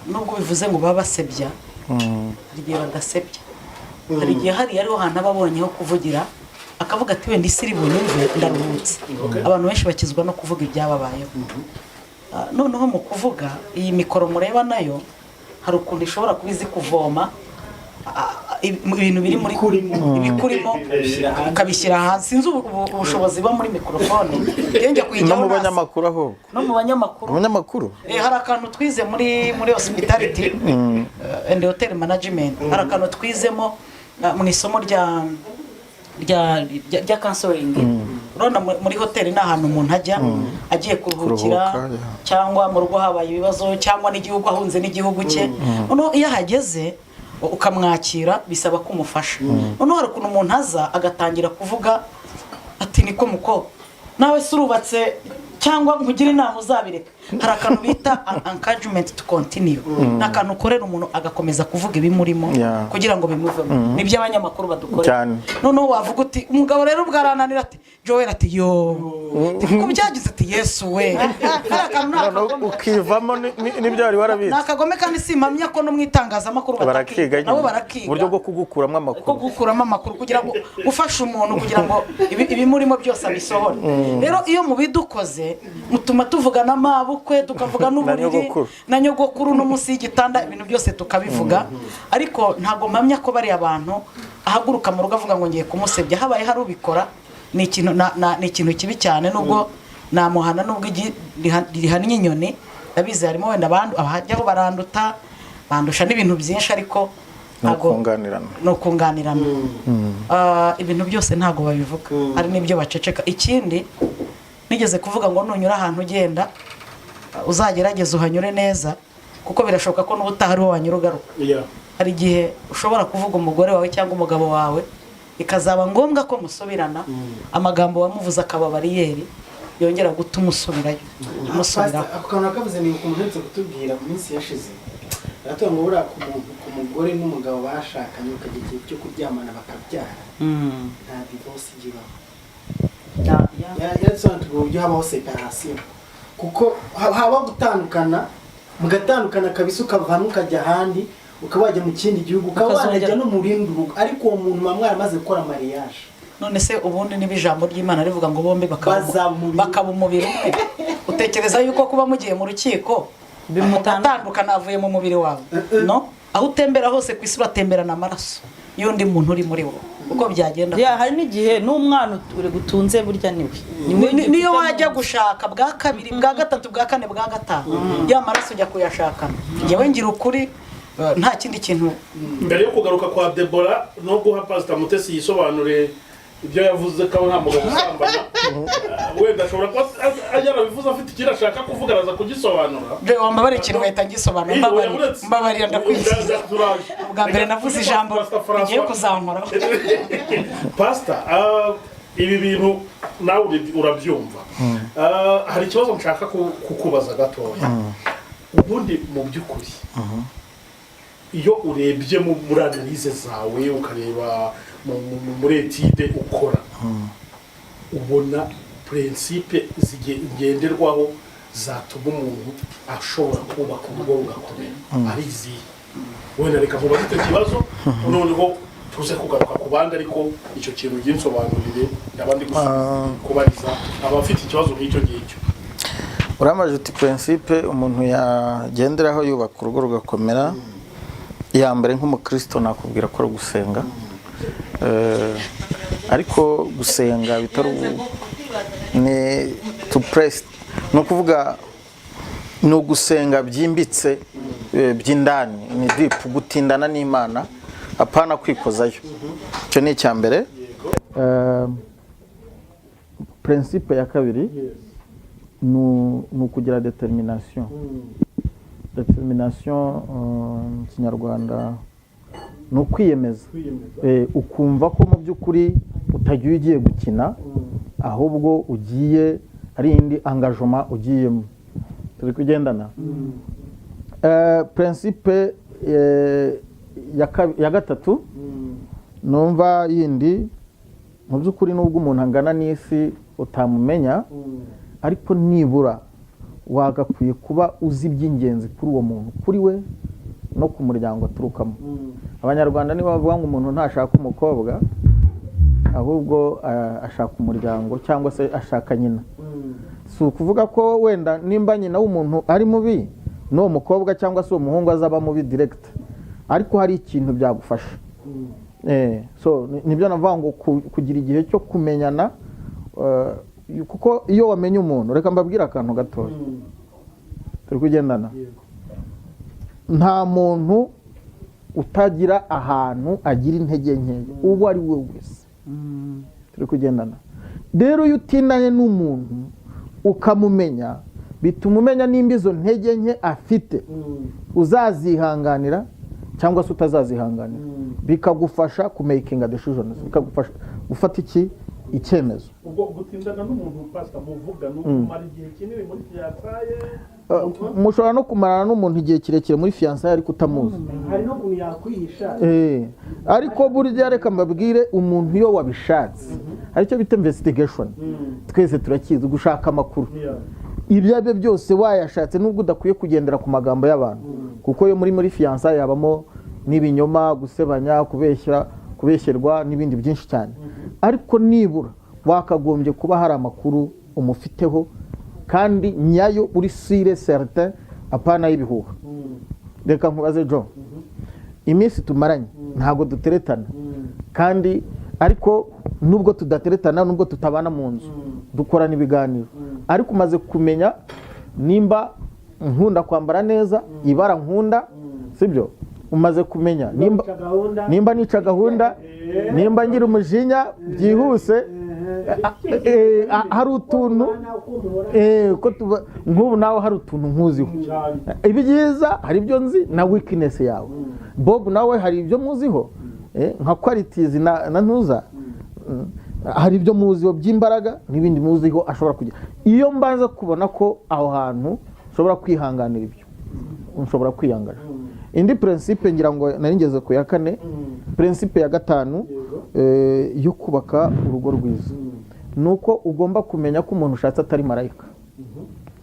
nubwo bivuze ngo baba basebya, hari igihe badasebya, hari igihe hari ariho hantu ababonyeho kuvugira, akavuga ati wenda isi iri bunyumve ndaruhutse. Abantu benshi bakizwa no kuvuga ibyababayeho. Noneho mu kuvuga iyi mikoro mureba nayo hari ukuntu ishobora kubizi kuvoma ibintu biri muri ibikurimo ukabishyira hanze. Sinzi ubushobozi buba muri mikorofone njya kuyijyaho
no mu banyamakuru ahubwo
no mu banyamakuru hari akantu twize muri hospitality and hotel management, hari akantu twizemo mu isomo rya counseling. Urabona muri hoteli ni ahantu umuntu ajya agiye kuruhukira cyangwa mu rugo habaye ibibazo cyangwa n'igihugu ahunze n'igihugu cye. Noneho iyo ahageze ukamwakira bisaba kumufasha. Noneho hari ukuntu umuntu aza agatangira kuvuga ati niko muko nawe surubatse cyangwa nkugire inama uzabireka. Hari akantu bita encouragement to continue, n'akantu ukorera umuntu agakomeza kuvuga ibimurimo kugira ngo bimuvemo. Nibyo abanyamakuru badukorera. Noneho wavuga uti umugabo rero bwarananira ati Joel ati yo ko byagize ati Yesu we
ukivamo nibyo wari warabizi
nakagome kandi simpamya ko no mwitangazamakuru
barakiga
nabo barakiga
uburyo bwo kugukuramo amakuru
kugira ngo ufashe umuntu kugira ngo ibimurimo byose abisohore. Rero iyo mubidukoze mutuma tuvugana amabukwe tukavuga n'uburiri na nyogokuru no munsi y'igitanda ibintu byose tukabivuga. Ariko ntago mpamya ko bari abantu ahaguruka mu rugo avuga ngo ngiye kumusebya. Habaye hari ubikora ni ikintu kibi cyane, nubwo namuhana nubwo rihannye inyoni. Ndabizi harimo wenda abantu abajyaho baranduta bandusha n'ibintu byinshi, ariko no kunganirana ibintu byose ntago babivuga, hari n'ibyo baceceka. Ikindi nigeze kuvuga ngo nunyura ahantu ugenda uzagerageza uhanyure neza, kuko birashoboka ko n'ubutaha ari wowe wanyura ugaruka. Hari igihe ushobora kuvuga umugore wawe cyangwa umugabo wawe ikazaba ngombwa ko musubirana, amagambo wamuvuze akaba bariyeri yongera gutuma usubirayo.
Ako kantu akavuze ni ukuntu uherutse kutubwira mu minsi yashize, aratuye ngo buriya ku mugore n'umugabo bashakanye ukagira igihe cyo kuryamana bakabyara nta divorce igibaho. Yasobanura uburyo habaho separation, kuko haba gutandukana, mugatandukana kabisa, ukava hamwe ukajya ahandi, ukaba wajya mu kindi gihugu, ukaba wanajya no mu rindi rugo, ariko uwo muntu bamwe aramaze gukora mariage.
None se ubundi niba ijambo ry'Imana rivuga ngo bombi bakaba umubiri umwe, utekereza yuko kuba mugiye mu rukiko bimutandukana avuye mu mubiri wawe? No, aho utembera hose ku isi uratemberana amaraso y'undi muntu uri muri wowe. Uko byagenda
hari n'igihe n'umwana uri gutunze burya
niyo wajya gushaka bwa kabiri bwa gatatu bwa kane bwa gatanu ya maraso ujya kuyashakana. Njyewe ngira ukuri nta kindi kintu.
Mbere yo kugaruka kwa Deborah no guha Pst Mutesi yisobanure ibyo yavuze ko nta mugabo usambana, wenda ashobora kuba ajyana bivuze afite ikindi ashaka kuvuga araza kugisobanura.
Wambabare ikintu wahita ngisobanura. Mbabarira ndakwiziza. Ubwa mbere navuze ijambo ngiye kuzankora.
Pastor, ibi bintu nawe urabyumva. Hari ikibazo nshaka kukubaza gatoya. Ubundi mu by'ukuri iyo urebye muri analyse zawe ukareba muri etide ukora, ubona principe zigenderwaho zatuma umuntu ashobora kubaka urugo rugakomera ari izihe? Wenda reka nkubaze icyo kibazo noneho tuze kugaruka ku bandi, ariko icyo kintu ginsobanurire ndabandi kubariza abafite ikibazo nk'icyo ngicyo.
Uramaje uti principe umuntu yagenderaho yubaka urugo rugakomera. Ya mbere nk'umukristo nakubwira ko ari gusenga, ariko gusenga bitari ni to press, no kuvuga no gusenga byimbitse by'indani, ni deep, gutindana n'Imana apana kwikozayo. Cyo ni cya mbere. Principe ya kabiri ni kugira determination. Determination Kinyarwanda ni ukwiyemeza, ukumva ko mu by'ukuri utagiye ugiye gukina, ahubwo ugiye ari indi engagement ugiyemo. Turi kugendana. Principe ya gatatu numva yindi, mu by'ukuri nubwo umuntu angana n'isi utamumenya, ariko nibura wagakwiye kuba uzi iby'ingenzi kuri uwo muntu, kuri we no ku muryango aturukamo. Abanyarwanda nibo bavuga ngo umuntu ntashaka umukobwa ahubwo ashaka umuryango cyangwa se ashaka nyina. Si ukuvuga ko wenda nimba nyina w'umuntu ari mubi n'uwo mukobwa cyangwa se uwo muhungu azaba mubi direct, ariko hari ikintu byagufasha. So nibyo navuga ngo kugira igihe cyo kumenyana, kuko iyo wamenye umuntu, reka mbabwira akantu gatoya turi kugendana, nta muntu utagira ahantu agira intege nkeya uwo ari we wese, turi kugendana. Rero iyo utinanye n'umuntu ukamumenya, bituma umenya nimba izo ntege nke afite uzazihanganira cyangwa se utazazihanganira, bikagufasha ku making a decision, bikagufasha gufata icyemezo.
Ubwo gutindana n'umuntu pastor muvuga no kumara igihe kinini muri fiyansaye,
mushobora no kumarana n'umuntu igihe kirekire muri fiyansaye ariko utamuzi,
hari no yakwihisha.
Ariko burya reka mbabwire, umuntu iyo wabishatse hari icyo bita investigation, twese turakizi, gushaka amakuru. Ibyo aribyo byose wayashatse, nubwo udakwiye kugendera ku magambo y'abantu, kuko yo muri fiyansaye habamo n'ibinyoma, gusebanya, kubeshyerwa n'ibindi byinshi cyane. Ariko nibura wakagombye kuba hari amakuru umufiteho kandi nyayo, uri sire certain, apana y'ibihuha. Reka nkubaze John, iminsi tumaranye ntago duteretana, kandi ariko nubwo tudateretana, nubwo tutabana mu nzu, dukorana ibiganiro, ariko umaze kumenya nimba nkunda kwambara neza, ibara nkunda, sibyo? Umaze kumenya nimba nica gahunda, nimba ngira umujinya byihuse, hari utuntu nk'ubu nawe hari utuntu nkuziho. Ibyiza hari ibyo nzi na weakness yawe. Bob nawe hari ibyo muziho, nka qualities na ntuza, hari ibyo muziho by'imbaraga n'ibindi muziho ashobora kugira. Iyo mbanza kubona ko aho hantu ushobora kwihanganira ibyo, ushobora kwihangana. Indi principe ngira ngo naringeze ku ya 4, principe ya 5 yo kubaka urugo rwiza, nuko ugomba kumenya ko umuntu ushatse atari marayika.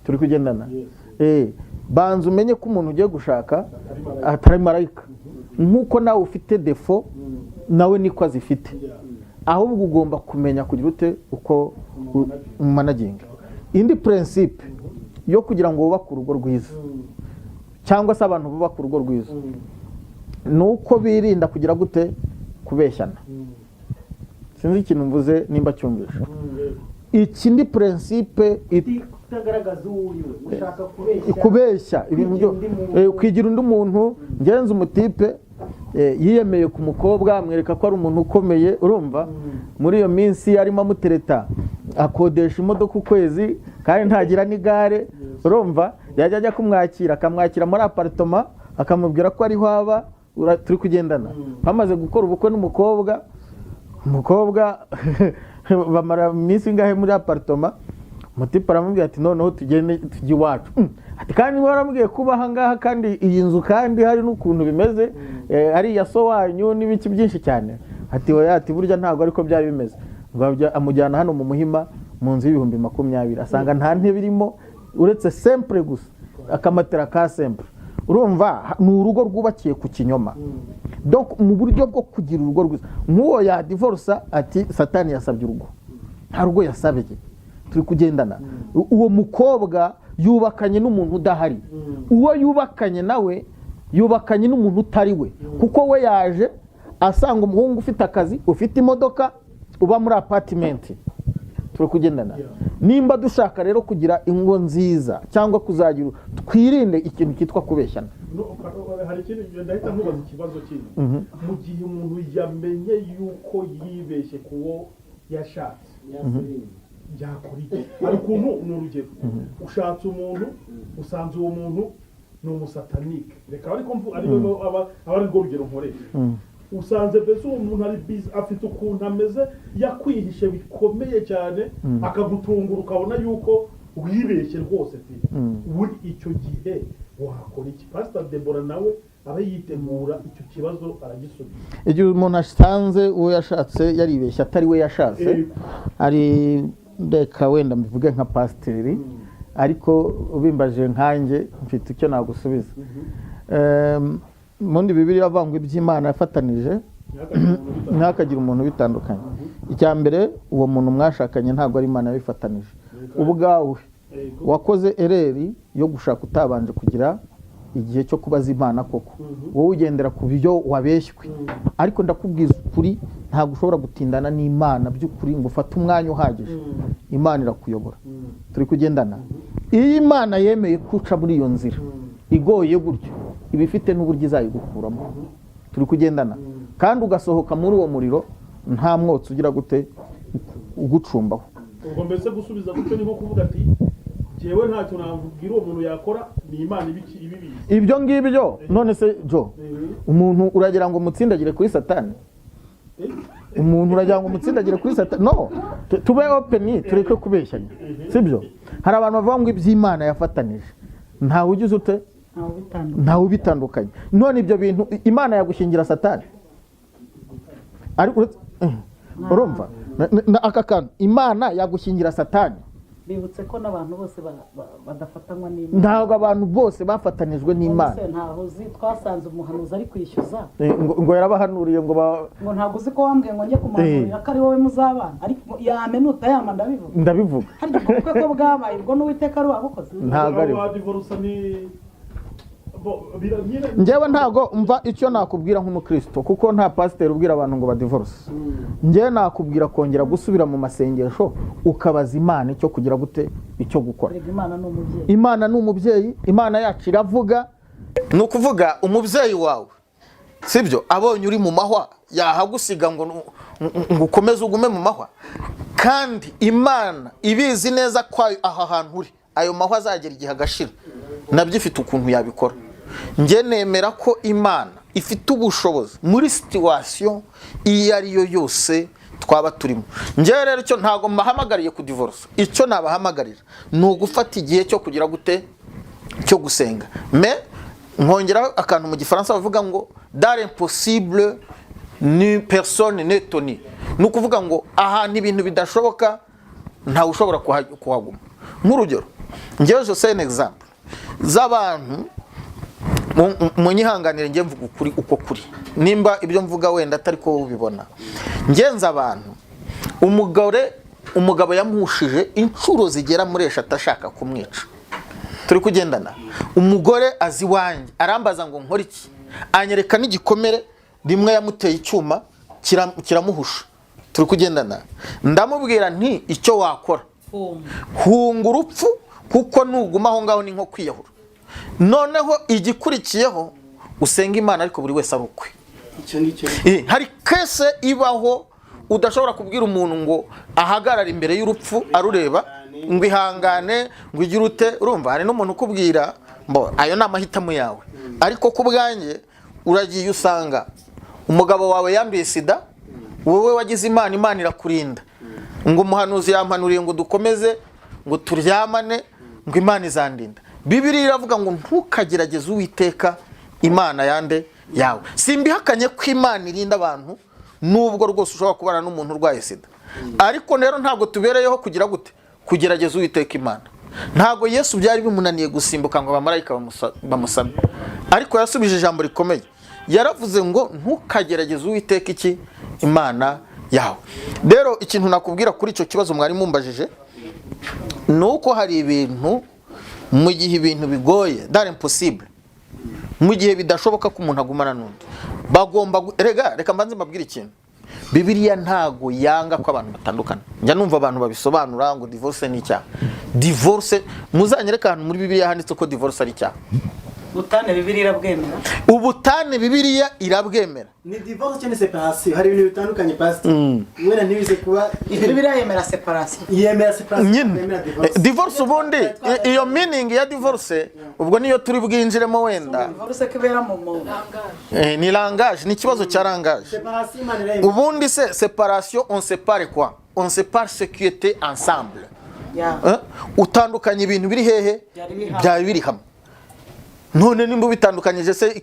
Turi kugendana. Banza umenye ko umuntu ugiye gushaka atari marayika, nkuko nawe ufite defo nawe niko azifite, ahubwo ugomba kumenya kugira ute uko managing. Indi principe yo kugira ngo wubake urugo rwiza, cyangwa se abantu bubaka urugo rwiza, nuko birinda kugira gute kubeshyana. Sinzi ikintu mvuze nimba cyumvisha. Ikindi principe
itagaragaza uyu ushaka
kubeshya ibintu byo kwigira undi muntu. Ngenze umutipe yiyemeye ku mukobwa, amwereka ko ari umuntu ukomeye, urumva muri iyo minsi arimo amutereta, akodesha imodoka ukwezi kandi ntagira n'igare, urumva yajya ajya kumwakira, akamwakira muri apartment, akamubwira ko ariho aba. Turi kugendana, bamaze gukora ubukwe n'umukobwa, bamara iminsi ngahe muri apartment, umutipe aramubwira ati noneho tugende tujye iwacu. Ati kandi waramubwiye kuba aha ngaha, kandi iyi nzu kandi hari n'ukuntu bimeze, ari ya so wanyu n'ibiki byinshi cyane. Ati oya, ati burya ntabwo ariko byari bimeze. Amujyana hano mu Muhima mu nzu y'ibihumbi 20, asanga nta ntebe irimo uretse simple gusa, akamatera ka simple. Urumva ni urugo rwubakiye ku kinyoma. Donc mu buryo bwo kugira urugo rwiza, nk'uwo ya divorce ati satani yasabye urugo, nta rugo yasabye. Turi kugendana. Uwo mukobwa yubakanye n'umuntu udahari, uwo yubakanye nawe yubakanye n'umuntu utari we, kuko we yaje asanga umuhungu ufite akazi, ufite imodoka, uba muri apartment. Turi kugendana. Nimba dushaka rero kugira ingo nziza cyangwa kuzagira, twirinde ikintu kitwa kubeshyana.
Hari ikintu ndahita nkubaza ikibazo kintu. Mu gihe umuntu yamenye yuko yibeshye kuwo yashatse, byakora iki? Ari ukuntu ni urugero, ushatse umuntu, usanze uwo muntu ni umusatanike, reka ariko aba ari rwo rugero nkoresha. Usanze mbese uwo muntu ari busy, afite ukuntu ameze, yakwihishe bikomeye cyane, akagutungura ukabona yuko wibeshye rwose. Buri icyo gihe wakora iki? Pst Deborah nawe aba yitegura icyo kibazo aragisubiza.
Igihe umuntu asanze uwo yashatse yaribeshye atari we yashatse, ari ndeka wenda mbivuge nka pasiteri, ariko ubimbaje nkanjye mfite icyo nagusubiza. Mundi Bibiliya avangwa iby'Imana yafatanije, ntakagira umuntu bitandukanye. Icya mbere, uwo muntu mwashakanye ntabwo ari Imana yabifatanije, ubwawe wakoze ereri yo gushaka utabanje kugira igihe cyo kubaza Imana koko wowe ugendera ku byo wabeshywe ariko ndakubwiza ukuri ntabwo ushobora gutindana n'Imana by'ukuri ngo ufate umwanya uhagije Imana irakuyobora turi kugendana iyo Imana yemeye kuca muri iyo nzira igoye gutyo iba ifite n'uburyo izayigukuramo turi kugendana kandi ugasohoka muri uwo muriro nta mwotsi ugira gute ugucumbaho
ubwo mbese gusubiza gutyo ni nko kuvuga ati jewe ntacyo nabwira uwo muntu yakora ni Imana ibibizi
ibyo ngibyo none se jo umuntu uragira ngo mutsindagire kuri Satani umuntu uragira ngo mutsindagire kuri Satani no tube open tureke kubeshyanya sibyo hari abantu bavuga ngo iby'Imana yafatanije ntawe ugize ute ntawe ubitandukanye none ibyo bintu Imana yagushingira Satani ariko urumva aka kantu Imana yagushingira Satani
bibutse ko n'abantu bose badafatanywa n'Imana
ntabwo abantu bose bafatanijwe n'Imana
ntaho uzi twasanze umuhanuzi ari kwishyuza
ngo yarabahanuriye ngo
ntabwo uzi ko wambwiye ngo njye kumuhanurira ko ari wowe muzabana ariko yamenuta yama ndabivuga harya ubukwe ko bwabaye ubwo n'Uwiteka ari wabukoze
ntabwo ari njyewe ntabwo mva icyo nakubwira nk'umukristo kuko nta pasiteri ubwira abantu ngo badivorce njyewe nakubwira kongera gusubira mu masengesho ukabaza Imana icyo kugira gute icyo gukora Imana ni umubyeyi Imana yacu iravuga ni ukuvuga umubyeyi wawe sibyo abonye uri mu mahwa yahagusiga ngo ukomeze ugume mu mahwa kandi Imana ibizi neza ko aha hantu uri ayo mahwa azagera igihe agashira nabyo ifite ukuntu yabikora njye nemera ko Imana ifite ubushobozi muri situation iyo ari yo yose twaba turimo njye rero cyo ntago mbahamagariye ku divorce icyo nabahamagarira ni ugufata igihe cyo kugira gute cyo gusenga mais nkongera akantu mu gifaransa bavuga ngo dans l'impossible ni personne n'est tenu ni ukuvuga ngo ahantu ibintu bidashoboka ntawe ushobora kuhaguma nk'urugero njyewe je sais un exemple z'abantu munyihanganire njye mvuga ukuri uko kuri nimba ibyo mvuga wenda atari ko ubibona ngenza abantu umugabo yamuhushije inshuro zigera muri 3 ashaka kumwica turi kugendana umugore azi wanjye arambaza ngo nkora iki anyereka n'igikomere rimwe yamuteye icyuma kiramuhusha turi kugendana ndamubwira nti icyo wakora hunga urupfu kuko nuguma aho ngaho ni nko kwiyahura noneho igikurikiyeho usenga Imana ariko buri wese arukwe hari kese ibaho udashobora kubwira umuntu ngo ahagarara imbere y'urupfu arureba ngo ihangane ngo igire ute urumva hari n'umuntu ukubwira mbo ayo ni amahitamo yawe ariko ku bwanjye uragiye usanga umugabo wawe yanduye sida wowe wagize Imana irakurinda ngo umuhanuzi yampanuriye ngo dukomeze ngo turyamane ngo Imana izandinda Bibiliya iravuga ngo ntukagerageze Uwiteka Imana yande yawe simbihakanye ko Imana irinda abantu nubwo rwose ushobora kubana n'umuntu urwaye sida ariko rero ntabwo tubereyeho kugira gute kugerageza Uwiteka Imana ntabwo Yesu byari bimunaniye gusimbuka ngo abamarayika bamusabe ariko yasubije ijambo rikomeye yaravuze ngo ntukagerageze Uwiteka iki Imana yawe rero ikintu nakubwira kuri icyo kibazo mwari mumbajije nuko hari ibintu mu gihe ibintu bigoye dans l'impossible mu gihe bidashoboka ko umuntu agumana n'undi bagomba reka mbanze mbabwire ikintu Bibiliya ntago yanga ko abantu batandukana njya numva abantu babisobanura ngo divorce ni icyaha divorce muzanyereka ahantu muri Bibiliya handitse ko divorce ari icyaha
ubutane Bibiliya irabwemera
ubutane Bibiliya irabwemera
ni divorce cyane separation hari ibintu bitandukanye pastor mwena ntibize kuba
Bibiliya yemera separation
divorce ubundi iyo meaning ya divorce ubwo niyo turi bwinjiremo wenda
divorce kibera mu
ni langage ni kibazo cya langage ubundi se séparation on sépare quoi on sépare ce qui était ensemble utandukanye ibintu biri hehe byari biri hamwe none nimba bitandukanyije se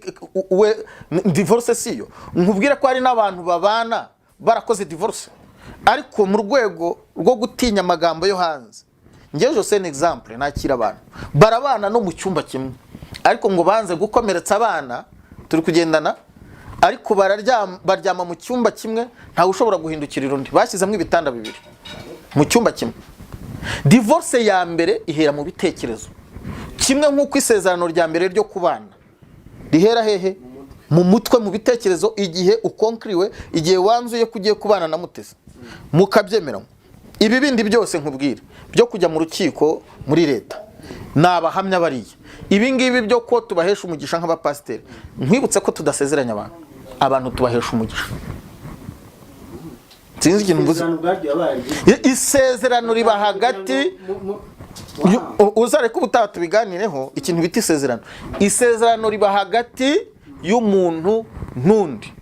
we divorce siyo nkubwira ko hari n'abantu babana barakoze divorce ariko mu rwego rwo gutinya amagambo yo hanze ngeje je un exemple nakira abantu barabana no mu cyumba kimwe ariko ngo banze gukomeretsa abana turi kugendana ariko baryama mu cyumba kimwe ntawe ushobora guhindukirira undi bashyizemo ibitanda bibiri mu cyumba kimwe divorce ya mbere ihera mu bitekerezo kimwe nk'uko isezerano rya mbere ryo kubana rihera hehe mu mutwe, mu bitekerezo, igihe ukonkiriwe, igihe wanzuye ko ugiye kubana na Mutesi mukabyemera. Ibi bindi byose nkubwira byo kujya mu rukiko muri leta n'abahamya bariya, ibi ngibi byo ko tubahesha umugisha nk'abapasiteri, nkwibutse ko tudasezeranya abantu tubahesha umugisha. Sinzi ikintu mvuze. Isezerano riba hagati, uzareka ubutaha tubiganireho ikintu bita isezerano. Isezerano riba hagati y'umuntu n'undi.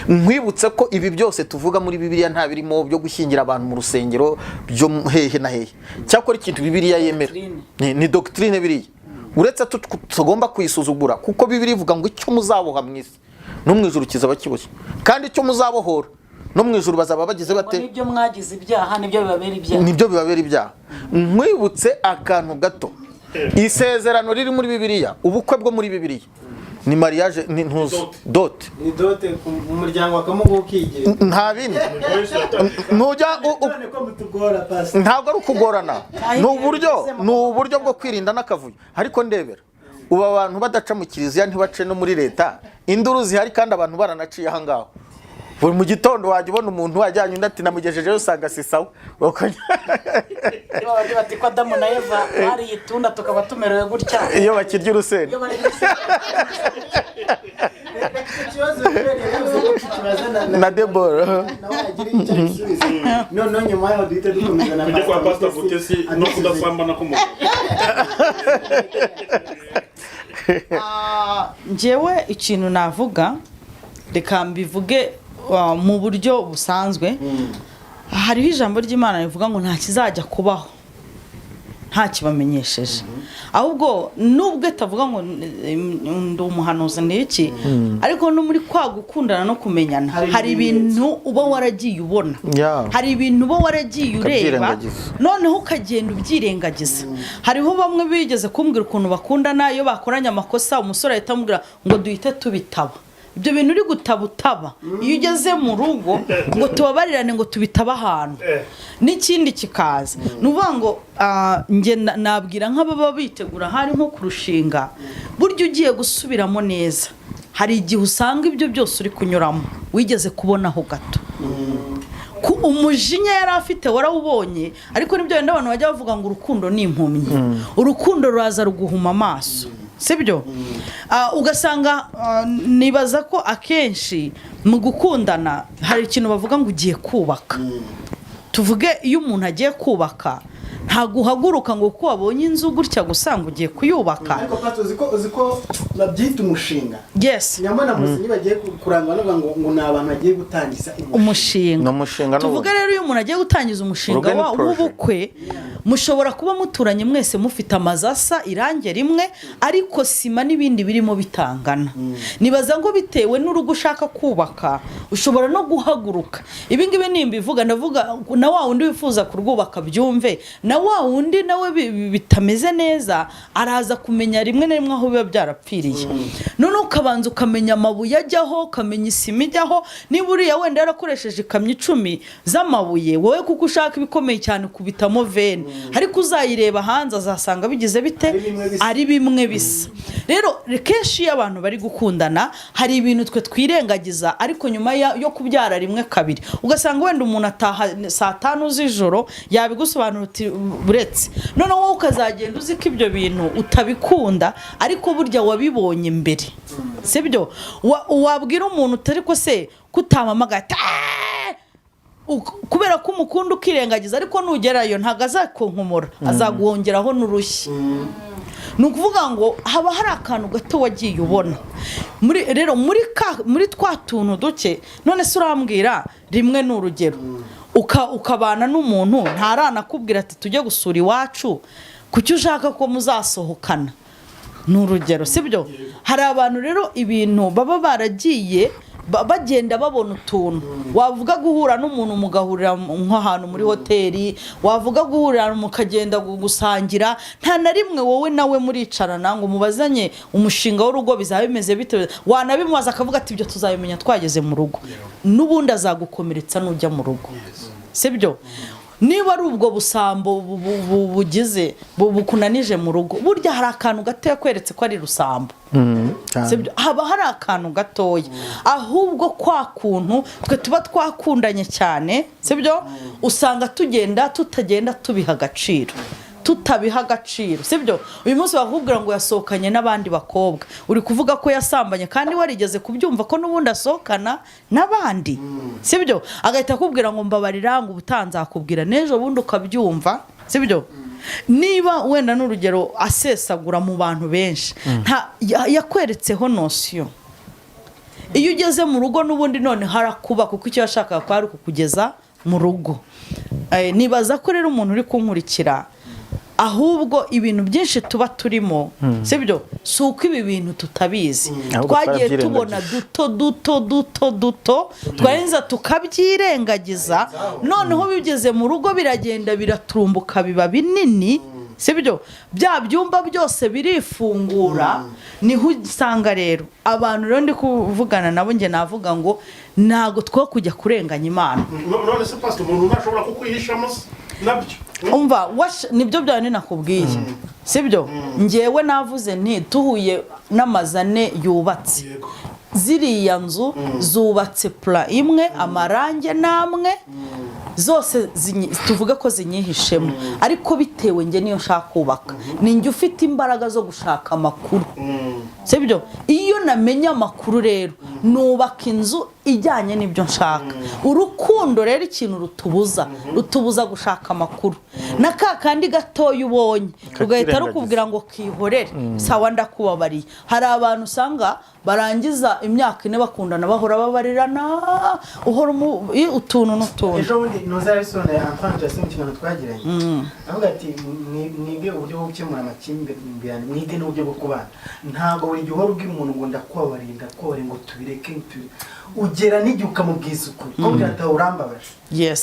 Nkwibutse ko ibi byose tuvuga muri Bibiliya nta birimo byo gushyingira abantu mu rusengero byo hehe na hehe. Cyakora ikintu Bibiliya yemera ni doctrine biriya, uretse tugomba kuyisuzugura, kuko Bibiliya ivuga ngo icyo muzaboha mu isi no mu ijuru kizaba kiboshye, kandi icyo muzabohora no mu ijuru bazaba bagize bate.
Nibyo mwagize ibyaha nibyo bibabera ibyaha.
Nibyo bibabera ibyaha. Nkwibutse akantu gato, isezerano riri muri Bibiliya, ubukwe bwo muri Bibiliya ni mariage, ni dote.
Ni dote mu muryango akamugo ukigira.
Nta bindi. Nujya ntabwo ari ukugorana. Ni uburyo bwo kwirinda n'akavuyo. Ariko ndebera, uba abantu badaca mu kiliziya ntibace no muri leta, induru zihari kandi abantu baranaciye aha ngaho. Buri mu gitondo wajya ubona umuntu wajyanye undi ati namugejejeyo usanga si sawa.
Iyo bati ko Adamu na Eva bari itunda tukaba tumerewe gutya.
Iyo bakirya urusenda. Na Deborah.
No nyuma yaho duhita dukomeza na
Pst Mutesi no kudasambana ku muntu.
Njyewe ikintu navuga, reka mbivuge mu buryo busanzwe. Hariho ijambo ry'Imana rivuga ngo nta kizajya kubaho nta kibamenyesheje. Ahubwo nubwo tavuga ngo ndi umuhanuzi n'iki, ariko no muri kwa gukundana no kumenyana hari ibintu uba waragiye ubona, hari ibintu uba waragiye ureba, noneho ukagenda ubyirengagiza. Hariho bamwe bigeze kumbwira ukuntu bakundana, iyo bakoranye amakosa umusore ahita amubwira ngo duhite tubitaba. Ibyo bintu uri gutabutaba iyo ugeze mu rugo ngo tubabarirane ngo tubitaba ahantu n'ikindi kikaza. Nuvuga ngo nge nabwira nk'ababa bitegura hari nko kurushinga, buryo ugiye gusubiramo neza hari igihe usanga ibyo byose uri kunyuramo wigeze kubonaho gato. Umujinya yari afite warawubonye, ariko nibyo wenda abantu bajya bavuga ngo urukundo ni impumyi. Urukundo ruraza ruguhuma amaso, sibyo? Ugasanga nibaza ko akenshi mu gukundana hari ikintu bavuga ngo ugiye kubaka. Tuvuge iyo umuntu agiye kubaka ntago uhaguruka ngo uko wabonye inzu gutya gusanga ugiye kuyubaka.
Ariko pato uziko babyita umushinga.
Yes.
Nyamara musinyi bagiye kurangwa no ngo nabantu bagiye gutangiza
umushinga. Tuvuge rero iyo umuntu agiye gutangiza umushinga w'ubukwe, mushobora kuba muturanye mwese mufite amazasa irange rimwe, ariko sima n'ibindi birimo bitangana. Nibaza ngo bitewe n'urugo ushaka kubaka ushobora no guhaguruka. Ibi ngibi nimbivuga ndavuga na wa wundi wifuza kurwubaka byumve, na wa wundi nawe bitameze neza araza kumenya rimwe na rimwe aho biba byarapfiriye. None ukabanza ukamenya amabuye ajyaho, ukamenya isima ijyaho. Niba uriya wenda yarakoresheje ikamyo 10 z'amabuye, wowe kuko ushaka ibikomeye cyane kubitamo vene, ariko uzayireba hanze azasanga bigize bite ari bimwe bisa. Rero kenshi iyo abantu bari gukundana hari ibintu twe twirengagiza, ariko nyuma yo kubyara rimwe kabiri ugasanga wenda umuntu ataha saa 5 z'ijoro yabigusobanura uti buretse. None wowe ukazagenda uzi ko ibyo bintu utabikunda, ariko burya wabibonye mbere, sibyo? Wabwira umuntu utari ko se kutamamaga kubera ko umukunda ukirengagiza, ariko nugerayo ntago azakonkomora, azaguhongeraho n'urushyi. Nukuvuga ngo haba hari akantu gato wagiye ubona rero muri twa tuntu duke. None se urambwira rimwe n'urugero ukabana n'umuntu ntaranakubwira ati tujye gusura iwacu, kuki ushaka ko muzasohokana? N'urugero, sibyo? Hari abantu rero ibintu baba baragiye bagenda babona utuntu. Wavuga guhura n'umuntu mugahurira nk'ahantu muri hoteli, wavuga guhurira mukagenda gusangira, nta na rimwe wowe nawe muricarana ngo mubazanye umushinga w'urugo bizaba bimeze bite. Wanabimubaza akavuga ati ibyo tuzabimenya twageze mu rugo, n'ubundi azagukomeretsa nujya mu rugo, sibyo? niba ari ubwo busambo bugize bukunanije mu rugo burya hari akantu gato yakweretse ko ari rusambo haba hari akantu gatoya ahubwo kwa kuntu twe tuba twakundanye cyane sibyo usanga tutagenda tubiha agaciro tutabiha agaciro sibyo uyu munsi bakubwira ngo yasohokanye n'abandi bakobwa uri kuvuga ko yasambanye kandi warigeze kubyumva ko n'ubundi asohokana n'abandi sibyo agahita akubwira ngo mbabarira ngo ubutanzakubwira n'ejo bundi ukabyumva sibyo niba wenda n'urugero asesagura mu bantu benshi yakweretseho nosiyo iyo ugeze mu rugo n'ubundi none harakuba kuko icyo yashakaga ko ari ukukugeza mu rugo nibaza ko rero umuntu uri kunkurikira ahubwo ibintu byinshi tuba turimo sibyo si uko ibi bintu tutabizi twagiye tubona duto twarenza tukabyirengagiza noneho bigeze mu rugo biragenda biraturumbuka biba binini sibyo bya byumba byose birifungura niho usanga rero abantu rero ndi kuvugana nabo nge navuga ngo ntago two kujya kurenganya Imana
none se pastor umuntu ntashobora kukwihishamo nabyo
umva nibyo byane nakubwiye sibyo ngewe navuze nti tuhuye n'amazane yubatse ziriya nzu zubatse pla imwe amarange namwe zose tuvuga ko zinyihishemo ariko bitewe nge niyo nshaka kubaka ninjye ufite imbaraga zo gushaka amakuru sibyo iyo namenye amakuru rero nubaka inzu ijyanye n'ibyo nshaka urukundo rero ikintu rutubuza gushaka amakuru na kandi gatoya ubonye ugahita rukubwira ngo kihorere sawa ndakubabariye hari abantu usanga barangiza imyaka 4 bakundana bahora babarirana uhora utuntu n'utuntu
ejo bundi ntuzabisone Antoine mu kintu twagiranye avuga ati mwige uburyo bwo gukemura amakimbirane mwige n'uburyo bwo kubana ntago buri gihe uhora ubwira umuntu ngo ndakwabarinda ngo tubireke ugera n'igihe ukamubwiza ukuri ko byata urambabaje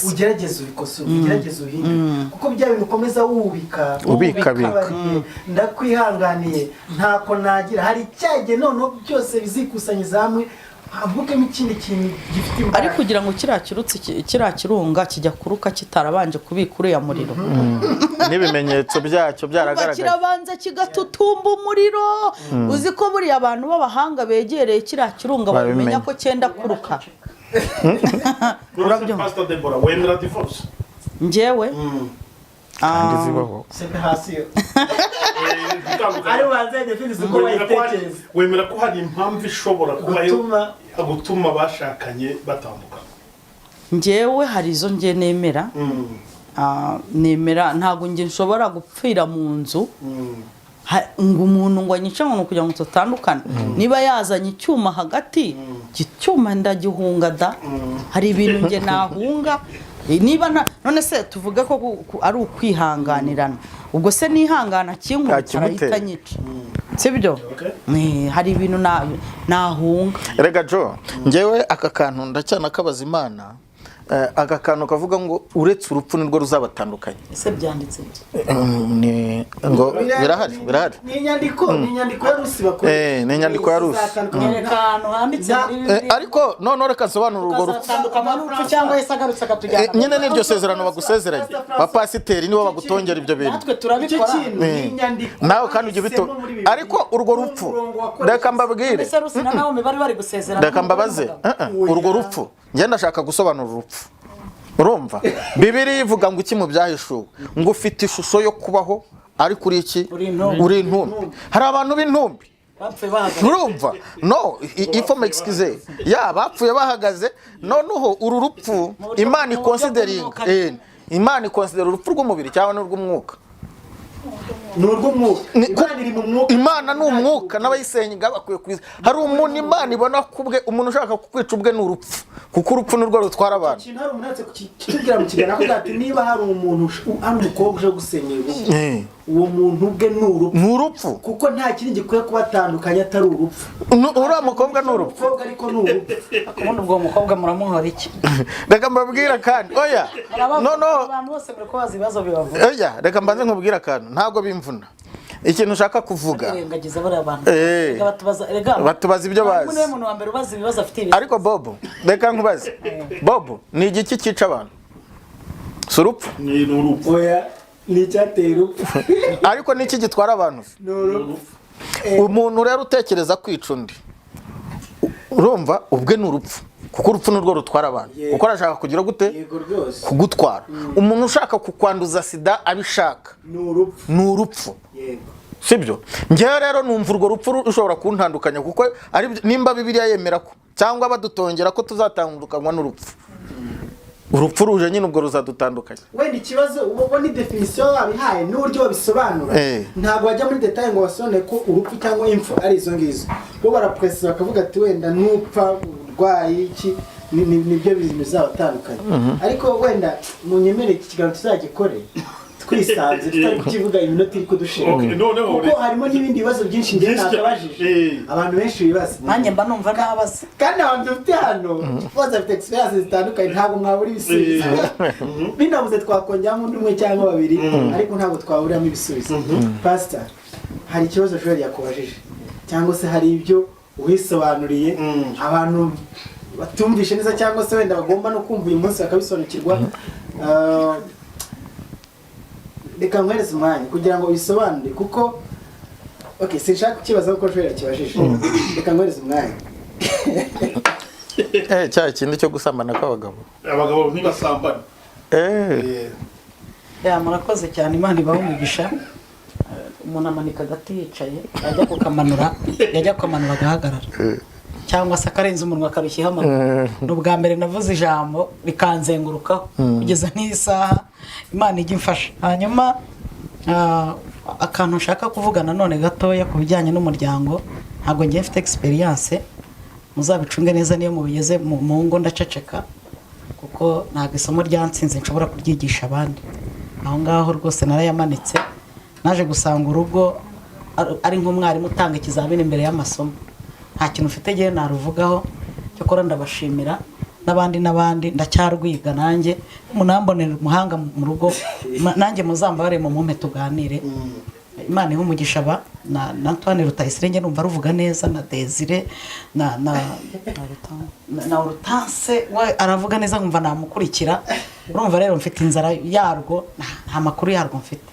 ugerageza ubikosora ugerageza uhinde kuko bya bintu ukomeza ubika ndakwihanganiye ntako nagira hari cyage none byose bizikusanyiza hamwe havugemo ikindi kintu gifite imbaraga
ari kugira ngo kiriya kirunga kijya kuruka kitarabanje kubika uriya muriro
n'ibimenyetso byacyo byaragaragaye
kirabanza kigatutumba umuriro uzi ko buriya abantu b'abahanga begereye kiriya kirunga babimenya ko cyenda kuruka
urabyo Pst Deborah wemera divorce
njyewe
kandi zibaho
sepe hasi ari wanzanye finize uko bayitekereza
wemera ko hari impamvu ishobora kuba gutuma bashakanye batandukana
njyewe hari izo nge nemera nemera ntago nge nshobora gupfira mu nzu ngo umuntu ngo anyice ngo kugira ngo tutandukane niba yazanye icyuma hagati icyuma ndagihunga da hari ibintu nge nahunga niba none se tuvuge ko ari ukwihanganirana ubwo se nihangana kinkubita nyica sibyo hari ibintu nahunga
erega jo ngewe aka kantu ndacyana kabaza Imana aka kantu kavuga ngo uretse urupfu nirwo ruzabatandukanye
ese byanditse
ngo birahari
ni inyandiko ya Rusi bakora
ni inyandiko ya Rusi
akantu handitse
ariko none reka nsobanura urwo
rupfu cyangwa yasagarutse akatujyana
nyine n'iryo sezerano bagusezeranye bapasiteri nibo bagutongera ibyo bintu
natwe turabikora
nawe kandi ujye bito ariko urwo rupfu reka mbabwire
ese Rusi na nawe bari bari gusezerana
reka mbabaze urwo rupfu njye ndashaka gusobanura urupfu urumva Bibiliya ivuga ngo iki mu byahishuwe ngo ufite ishusho yo kubaho ari kuri iki uri intumbi hari abantu b'intumbi urumva no ifo m'excuse bapfuye bahagaze noneho uru rupfu Imana ikonsidera urupfu rw'umubiri cyangwa n'urw'umwuka Imana ni umwuka n'abayisenga bakwiye kwiza hari umuntu Imana ibona kubwe umuntu ushaka kukwica ubwe n'urupfu kuko urupfu nirwo rutwara abantu
hari umunsi kugira mu kiganiro avuga ati niba hari umuntu ari umukobwa uje gusenyera uwo muntu ubwe ni urupfu kuko nta kindi gikwiye kubatandukanya atari urupfu
uriya mukobwa ni urupfu
ariko ni urupfu
akabona ubwo mukobwa muramuhora iki
reka mbabwira kandi oya
abantu bose muri kubaza ibibazo bibavuga
oya reka mbanze nkubwira akantu ntabwo bimvuna ikintu ushaka kuvuga batubaza ibyo bazi
ibibazo afite
ariko Bobo reka nkubaze Bobo ni igiki cyica abantu si urupfu
ni urupfu.
oya ni icyateye urupfu
ariko niki gitwara abantu
ni urupfu
umuntu rero utekereza kwica undi urumva ubwe ni urupfu kuko urupfu nurwo rutwara abantu kuko arashaka kugira gute
yego rwose
kugutwara umuntu ushaka kukwanduza sida abishaka
ni
urupfu
yego
sibyo njyewe rero numva urwo rupfu rushobora kuntandukanya kuko ari nimba Bibiliya yemera ko cyangwa badutongera ko tuzatandukanywa n'urupfu urupfu ruje nyine ubwo ruzadutandukanya
wenda ikibazo uba ni definition wabihaye n'uburyo babisobanura ntabwo wajya muri detail ngo wasobanure ko urupfu cyangwa impfu ari izo ngizo bo barapresa bakavuga ati wenda nupfa urwaye iki nibyo bintu bizabatandukanye ariko wenda munyemere iki kiganiro tuzagikore twisanze tutari kukivuga iminota iri kudushira kuko harimo n'ibindi bibazo byinshi njye nakabajije abantu benshi bibaza
nanjye mba numva nabaza
kandi abantu dufite hano bose bafite experience zitandukanye ntabwo mwabura ibisubizo binabuze twakongeramo undi umwe cyangwa babiri ariko ntabwo twaburiramo ibisubizo pastor hari ikibazo Joel yakubajije cyangwa se hari ibyo uhisobanuriye abantu batumvishe neza cyangwa se wenda bagomba no kumva uyu munsi bakabisobanukirwa reka nkwereze umwanya kugira ngo bisobanure kuko okay sinshaka kukibaza kuko Joel yakibajije reka nkwereze umwanya
cya kindi cyo gusambana
abagabo ntibasambana
murakoze cyane Imana ibaho umugisha umuntu amanika agati yicaye yajya kukamanura agahagarara cyangwa se akarenza umunwa akarushyiraho amaguru ni ubwa mbere navuze ijambo rikanzengurukaho kugeza n'isaha Imana ijya imfasha hanyuma akantu nshaka kuvuga nanone gatoya ku bijyanye n'umuryango ntabwo ngiye mfite experience muzabicunge neza niyo mubigeze mu ngo ndaceceka kuko ntabwo isomo ryansinze nshobora kuryigisha abandi aho ngaho rwose narayamanitse naje gusanga urugo ari nk'umwarimu utanga ikizamini imbere y'amasomo nta kintu ufite gihe naruvugaho cyokora ndabashimira n'abandi ndacyarwiga nanjye munambonera umuhanga mu rugo nanjye muzambare mu mumpe tuganire Imana iha umugisha na Antoine Rutayisirenge numva ruvuga neza na Desire na Urutanse we aravuga neza nkumva namukurikira urumva rero mfite inzara yarwo nta makuru yarwo mfite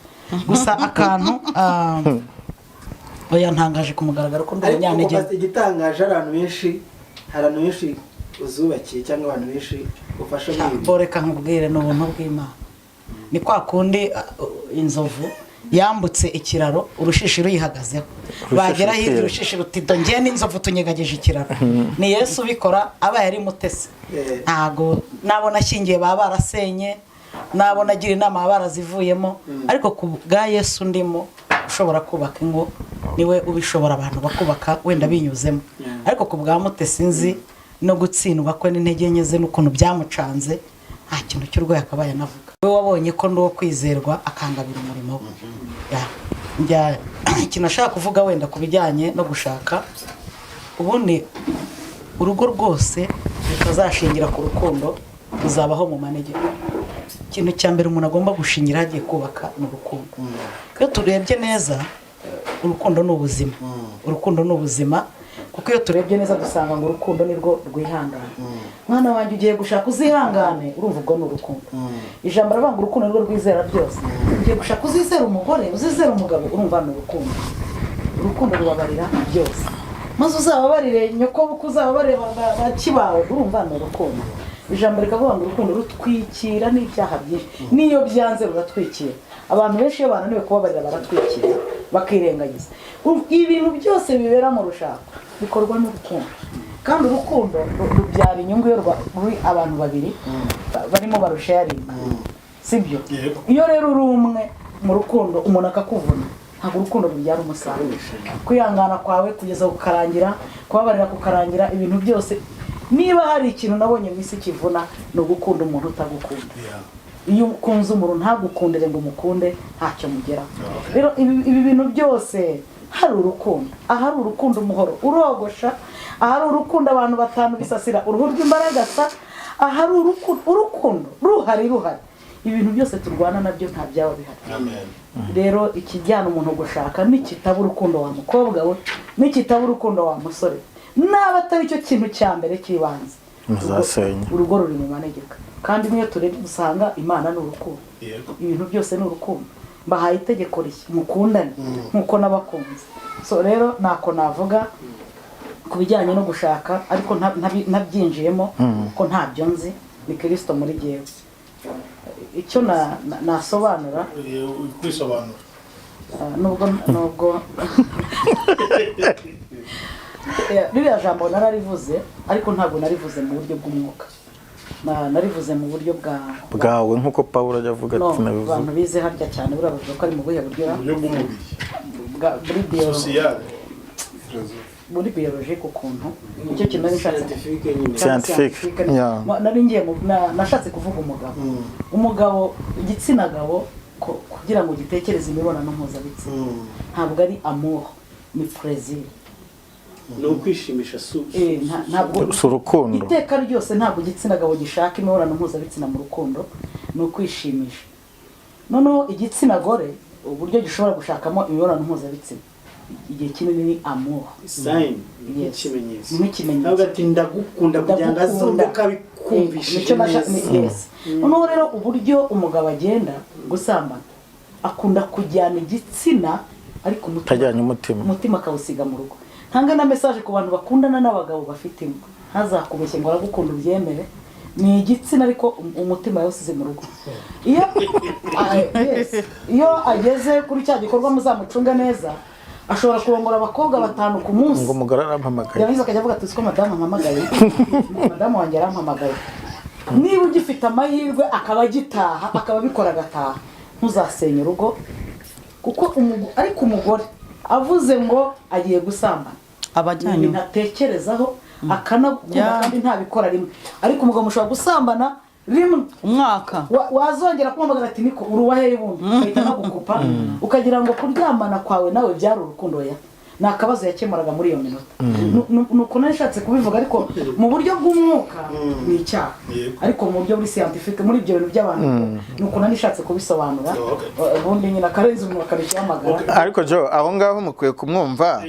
gusa akantu oya ntangaje kumugaragara ko ndi umunyanege
igitangaje abantu benshi uzubakiye cyangwa abantu benshi ufasha muri
boreka nkubwire n'ubuntu bw'Imana ni kwa kundi inzovu yambutse ikiraro urushishi ruyihagazeho bagera hirya urushishi rutido ngiye n'inzovu tunyegageje ikiraro ni Yesu ubikora aba yari mutesi ntago nabona ashingiye baba barasenye nabona agira inama barazivuyemo ariko ku bwa Yesu ndimo ushobora kubaka ingo niwe ubishobora abantu bakubaka wenda binyuzemo ariko ku bwa mutesi nzi no gutsindwa kwe n'intege nke ze n'ukuntu byamucanze nta kintu cy'urwaye akabaye navuga we wabonye ko ndo kwizerwa akangabira umurimo we ikintu ashaka kuvuga wenda ku bijyanye no gushaka ubundi urugo rwose rutazashingira ku rukundo ruzabaho mu manegeko ikintu cya mbere umuntu agomba gushingira hagiye kubaka ni urukundo iyo turebye neza urukundo ni ubuzima urukundo ni ubuzima kuko iyo turebye neza dusanga ngo urukundo nirwo rwihangana mwana wanjye ugiye gushaka uzihangane urumva ubwo ni urukundo ijambo aravuga urukundo nirwo rwizera byose ugiye gushaka uzizera umugore uzizera umugabo urumva ni urukundo rubabarira byose maze uzababarire nyoko buko uzababarire bakibawe urumva ni urukundo ijambo rikavuga ngo urukundo rutwikira n'ibyaha byinshi niyo byanze ruratwikira abantu benshi iyo bananiwe kubabarira baratwikira bakirengagiza ibintu byose bibera mu rushako bikorwa n'urukundo kandi urukundo rubyara inyungu iyo ruri abantu babiri barimo barusharinga sibyo iyo rero uri umwe mu rukundo umuntu akakuvuna ntabwo urukundo rubyara umusaruro kwihangana kwawe kugeza kukarangira kubabarira kukarangira ibintu byose niba hari ikintu nabonye mu isi kivuna no gukunda umuntu utagukunda iyo ukunze umuntu ntagukundire ngo umukunde ntacyo mugeraho rero ibi bintu byose hari urukundo ahari urukundo umuhoro urogosha ahari urukundo abantu batanu bisasira uruhu rw'imbaragasa ahari urukundo ruhari ibintu byose turwana nabyo nta byaba bihari rero ikijyana umuntu gushaka nikitaba urukundo wa mukobwa we nikitaba urukundo wa musore naba atari cyo kintu cya mbere kibanze
muzasenya
urugo ruri mu manegeka kandi niyo turebye usanga Imana ni urukundo ibintu byose ni urukundo mbahaye itegeko rishya mukundane nkuko nabakunze so rero nako navuga ku bijyanye no gushaka ariko ntabyinjiyemo ko ntabyo nzi ni Kristo muri jewe icyo nasobanura
kwisobanura
nubwo ririya jambo nararivuze ariko ntabwo narivuze mu buryo bw'umwuka narivuze mu buryo
bwawe nk'uko Pawulo ajya avuga ati nabivuze
abantu bize harya cyane burabavuga ko ari mu buhe buryo
bw'umubiri social
muri biologique ukuntu icyo kintu
scientifique
nari ngiye nashatse kuvuga umugabo igitsina gabo kugira ngo gitekereze imibonano mpuzabitsina ntabwo ari amour ni plaisir
no kwishimisha
ntabwo
urukundo
iteka ryose ntabwo igitsina gabo gishaka imibonano mpuzabitsina mu rukundo ni ukwishimisha noneho igitsina gore uburyo gishobora gushakamo imibonano mpuzabitsina igihe kinini ni amour
sign n'ikimenyetso
n'ikimenyetso
ati ndagukunda kugira ngo azumve kabikumvishije
neza noneho rero uburyo umugabo agenda gusambana akunda kujyana igitsina ariko umutima akawusiga mu rugo ntanga na message ku bantu bakundana n'abagabo bafite ingo ntazakubeshye ngo aragukunda ubyemere ni igitsina ariko umutima yawusize mu rugo iyo ageze kuri cya gikorwa muzamucunga neza ashobora kurongora abakobwa 5 ku munsi
ngo umugore arampamagaye
yabize akajya avuga ati siko madamu ampamagaye madamu wanjye arampamagaye niba ugifite amahirwe akaba agitaha akaba bikora agataha ntuzasenye urugo kuko ariko umugore avuze ngo agiye gusambana
abajyanye
ntatekerezaho akanakunda kandi ntabikora rimwe ariko umugabo mushobora gusambana rimwe
umwaka
wazongera kumubagara ati niko uruwahe yubundi ukahita nagukupa ukagira ngo kuryamana kwawe nawe byari urukundo ya nakabazo yakemuraga muri iyo minota nuko nashatse kubivuga ariko mu buryo bw'umwuka ni icyaha ariko mu buryo buri scientifique muri ibyo bintu by'abantu nuko nanishatse kubisobanura ubundi nyina karenze umuntu akarisha amagara
ariko jo aho ngaho mukwiye kumwumva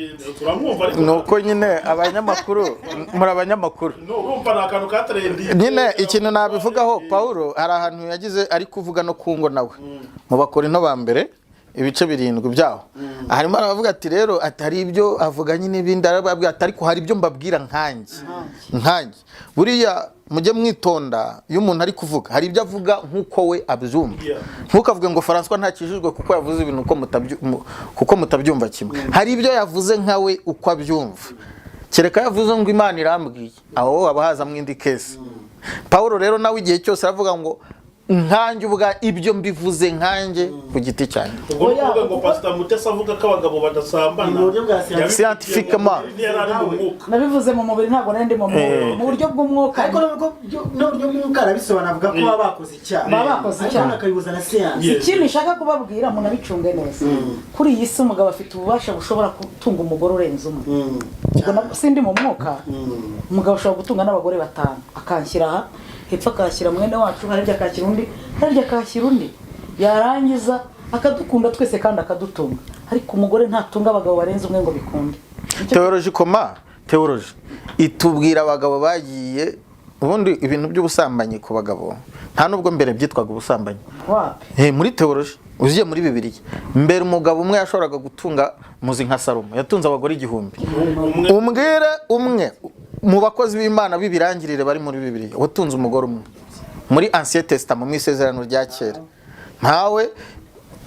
nuko nyine abanyamakuru muri abanyamakuru
urumva nakantu katrending
nyine ikintu nabivugaho Paulo hari ahantu yagize ari kuvuga no kungo nawe mu Bakorinto ba mbere ibice 7 byaho harimo aravuga ati rero atari ibyo avuga nyine ibindi arababwira atari ko hari ibyo mbabwira nkanjye buriya mujye mwitonda iyo umuntu ari kuvuga hari ibyo avuga nkuko we abyumva ntukavuge ngo Francois ntakijijwe kuko yavuze ibintu kuko mutabyumva kimwe hari ibyo yavuze nkawe uko abyumva kereka yavuze ngo Imana irambwiye aho abahaza mwindi case Paulo rero nawe igihe cyose aravuga ngo nkanjye ubwa ibyo mbivuze nkanjye ku giti cyane
ubwo nuvuga ngo Pst Mutesi avuga ko abagabo badasambana
mu buryo bwa
scientifiquement
nabivuze mu mubiri ntabwo nende mu buryo bw'umwuka
ariko n'uburyo bw'umwuka arabisobanura avuga ko baba bakoze icyaha akabibuza na siyansi
ikindi nshaka kubabwira umuntu abicunge neza kuri iyi si umugabo afite ububasha bushobora gutunga umugore urenze umwe ubwo sindi mu mwuka umugabo ashobora gutunga n'abagore 5 akanshyira aha hepfo akashyira mwene wacu harya akashyira undi yarangiza akadukunda twese kandi akadutunga ariko umugore ntatunga abagabo barenze umwe ngo bikunde
theology itubwira abagabo bagiye ubundi ibintu by'ubusambanyi ku bagabo nta nubwo mbere byitwaga ubusambanyi muri theology uziye muri Bibiliya mbere umugabo umwe yashoboraga gutunga muzi nka Salomo yatunze abagore 1000 umbwire umwe mu bakozi b'Imana bibirangirire bari muri Bibiliya watunze umugore umwe muri Ancien Testament mu isezerano rya kera ntawe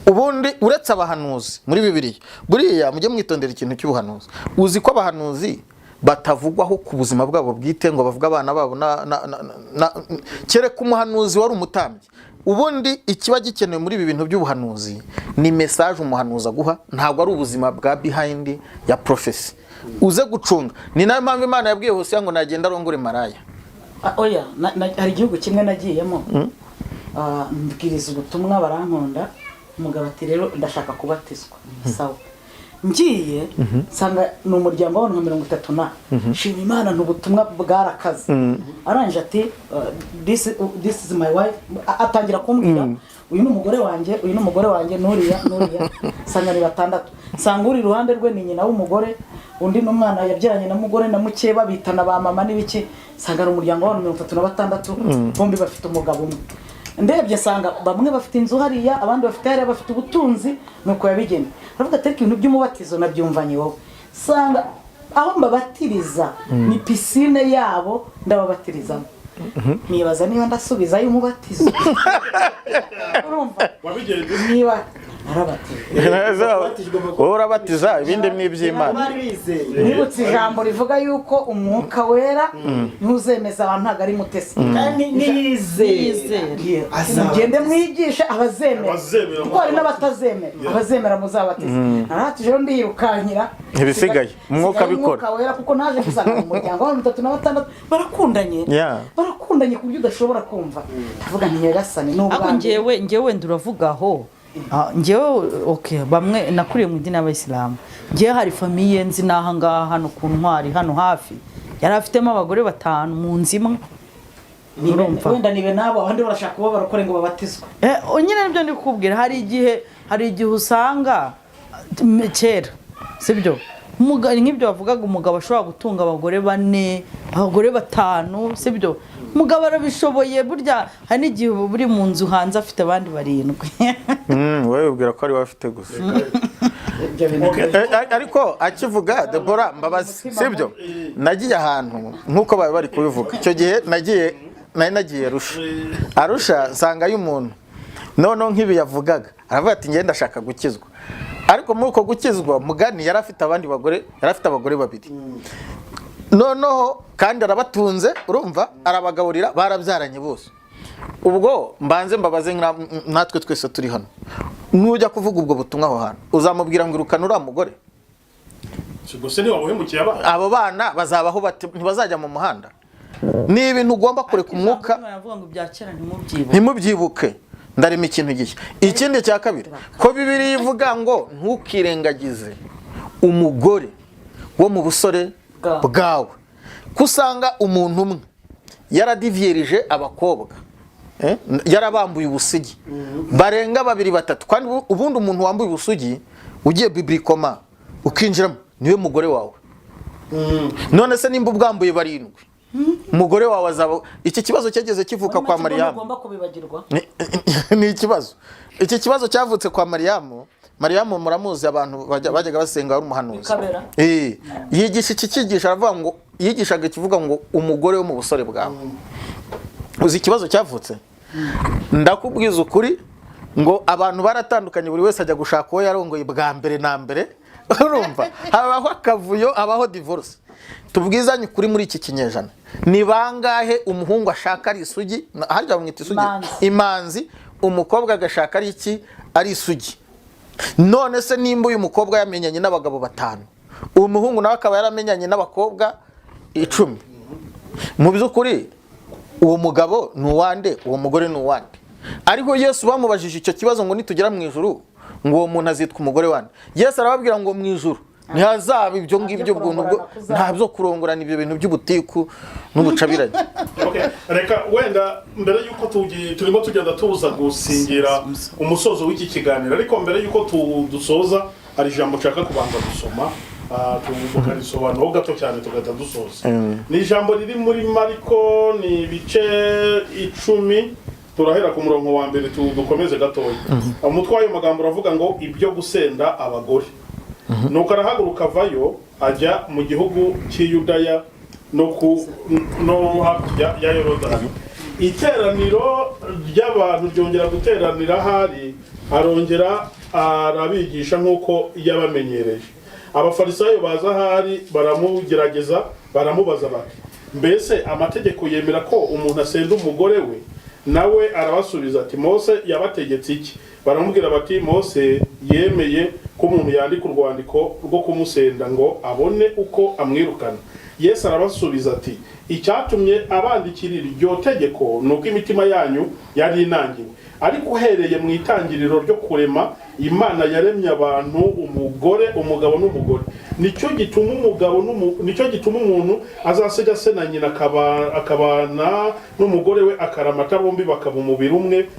ubundi uretse abahanuzi muri Bibiliya buriya mujye mwitondera ikintu cy'ubuhanuzi uzi ko abahanuzi batavugwaho ku buzima bwabo bwite ngo bavuga abana babo kereka umuhanuzi wari umutambyi ubundi ikiba gikenewe muri ibi bintu by'ubuhanuzi ni message umuhanuzi aguha ntabwo ari ubuzima bwa behind ya prophecy uze gucunga ni nayo mpamvu Imana yabwiye Hosea ngo nagenda arongore maraya
oya hari igihugu kimwe nagiyemo mbwiriza ubutumwa barankunda umugabo ati rero ndashaka kubatizwa sawa ngiye nsanga ni umuryango w'abantu 30 shima Imana n'ubutumwa bwarakaze aranje ati this is my wife atangira kumbwira uyu n'umugore wanjye nuriya nsanga ni 6 nsanga uri iruhande rwe ni nyina w'umugore undi n'umwana yabyaranye na mugore na mukeba bitana ba mama n'ibiki sanga ari umuryango w'abantu 36 bombi bafite umugabo umwe ndebye sanga bamwe bafite inzu hariya abandi bafite hariya bafite ubutunzi nuko yabigene aravuga ati ibintu by'umubatizo nabyumvanye wowe sanga aho mbabatiriza ni piscine yabo ndababatirizamo nibaza niba ndasubizayo umubatizo urumva
wabigenze
niba
wowe urabatiza ibindi ni iby'Imana.
nibutse ijambo rivuga yuko umwuka wera ntuzemeza abantu ntabwo ari mutesi kandi niyizere mugende mwigishe abazemera kuko hari n'abatazemera abazemera muzabatiza naratije rero ndiyirukankira
Ibisigaye umwuka bikora
umwuka wera kuko naje gusanga mu muryango wa 36 barakundanye barakundanye ku buryo udashobora kumva ndavuga nti nyagasani
ako njyewe nduravugaho njyewe okay bamwe nakuriye mu idini y'Abayisilamu njyewe hari famiye nzi naha ngaha hano ku Ntwari hano hafi yari afitemo abagore 5 mu nzu imwe
wenda nibe nabo abandi barashaka kuba barakore ngo babatizwe
nyine nibyo ndi kukubwira hari igihe usanga kera sibyo nk'ibyo bavugaga umugabo ashobora gutunga abagore 4 abagore 5 sibyo umugabo arabishoboye burya hari n'igihe buri mu nzu hanze afite abandi 7
wowe ubwira ko ari bafite gusa ariko akivuga Deborah mbabazi sibyo nagiye ahantu nkuko bari kubivuga icyo gihe nagiye Arusha nsanga y'umuntu none nk'ibi yavugaga aravuga ati ngenda ndashaka gukizwa ariko muri uko gukizwa mugani yari afite abagore 2 noneho kandi arabatunze urumva arabagaburira barabyaranye bose ubwo mbanze mbabaze natwe twese turi hano nujya kuvuga ubwo butumwa aho hantu uzamubwira ngo irukana uriya mugore
Sigose ni wabuhemukiye
abo bana bazabaho ntibazajya mu muhanda ni ibintu ugomba kureka umwuka ntimubyibuke ndarema ikintu gihe ikindi cya kabiri ko Bibiliya ivuga ngo ntukirengagize umugore wo mu busore bwawe kusanga umuntu umwe yaradivierije abakobwa yarabambuye ubusugi barenga 2 3 kandi ubundi umuntu wambuye ubusugi ugiye biblikoma ukinjiramo niwe mugore wawe none se nimba ubwambuye 7 umugore wawe azaba iki kibazo cyageze kivuka kwa Mariyamu
ugomba kubibagirwa
ni ikibazo iki kibazo cyavutse kwa Mariyamu muramuzi abantu bajyaga basenga ari umuhanuzi yigisha iki cyigisha aravuga ngo yigishaga kivuga ngo umugore wo mu busore bwawe uzi ikibazo cyavutse ndakubwiza ukuri ngo abantu baratandukanye buri wese ajya gushaka uwo yarongoye bwa mbere na mbere urumva habaho akavuyo abaho divorce tubwizanye kuri muri iki kinyejana ni bangahe umuhungu ashaka ari isugi harya bamwita isugi imanzi umukobwa agashaka ari iki ari isugi none se nimba uyu mukobwa yamenyanye n'abagabo 5 uwo muhungu nawe akaba yaramenyanye n'abakobwa 10 mu byukuri uwo mugabo nuwande uwo mugore nuwande ariko Yesu bamubajije icyo kibazo ngo nitugera mu ijuru ngo uwo muntu azitwa umugore wande Yesu arababwira ngo mu ijuru ntihazaba ibyo ngibyo bwuntu bwo ntabyo kurongorana ibyo bintu by'ubutiku n'ubucabiranye
reka wenda mbere yuko turimo tugenda tuza gusingira umusozo w'iki kiganiro ariko mbere yuko dusoza hari ijambo nshaka kubanza gusoma tukarisobanura gato cyane tugahita dusoza ni ijambo riri muri Mariko ni ibice 10 turahera ku murongo wa mbere dukomeze gatoya umutwe w'ayo magambo uravuga ngo ibyo gusenda abagore nuko arahaguruka avayo ajya mu gihugu cy'Iyudaya no hakurya ya Yorodani iteraniro ry'abantu ryongera guteranira hari arongera arabigisha nk'uko yabamenyereje abafarisayo baza hari baramugerageza baramubaza bati mbese amategeko yemera ko umuntu asenda umugore we nawe arabasubiza ati Mose yabategetse iki baramubwira bati Mose yemeye ko umuntu yandika urwandiko rwo kumusenda ngo abone uko amwirukana Yesu arabasubiza ati icyatumye abandikira iryo tegeko nuko imitima yanyu yari inangiwe ariko uhereye mu itangiriro ryo kurema Imana yaremye abantu umugabo n'umugore nicyo gituma umuntu azasiga se na nyina akabana n'umugore we akaramata bombi bakaba umubiri umwe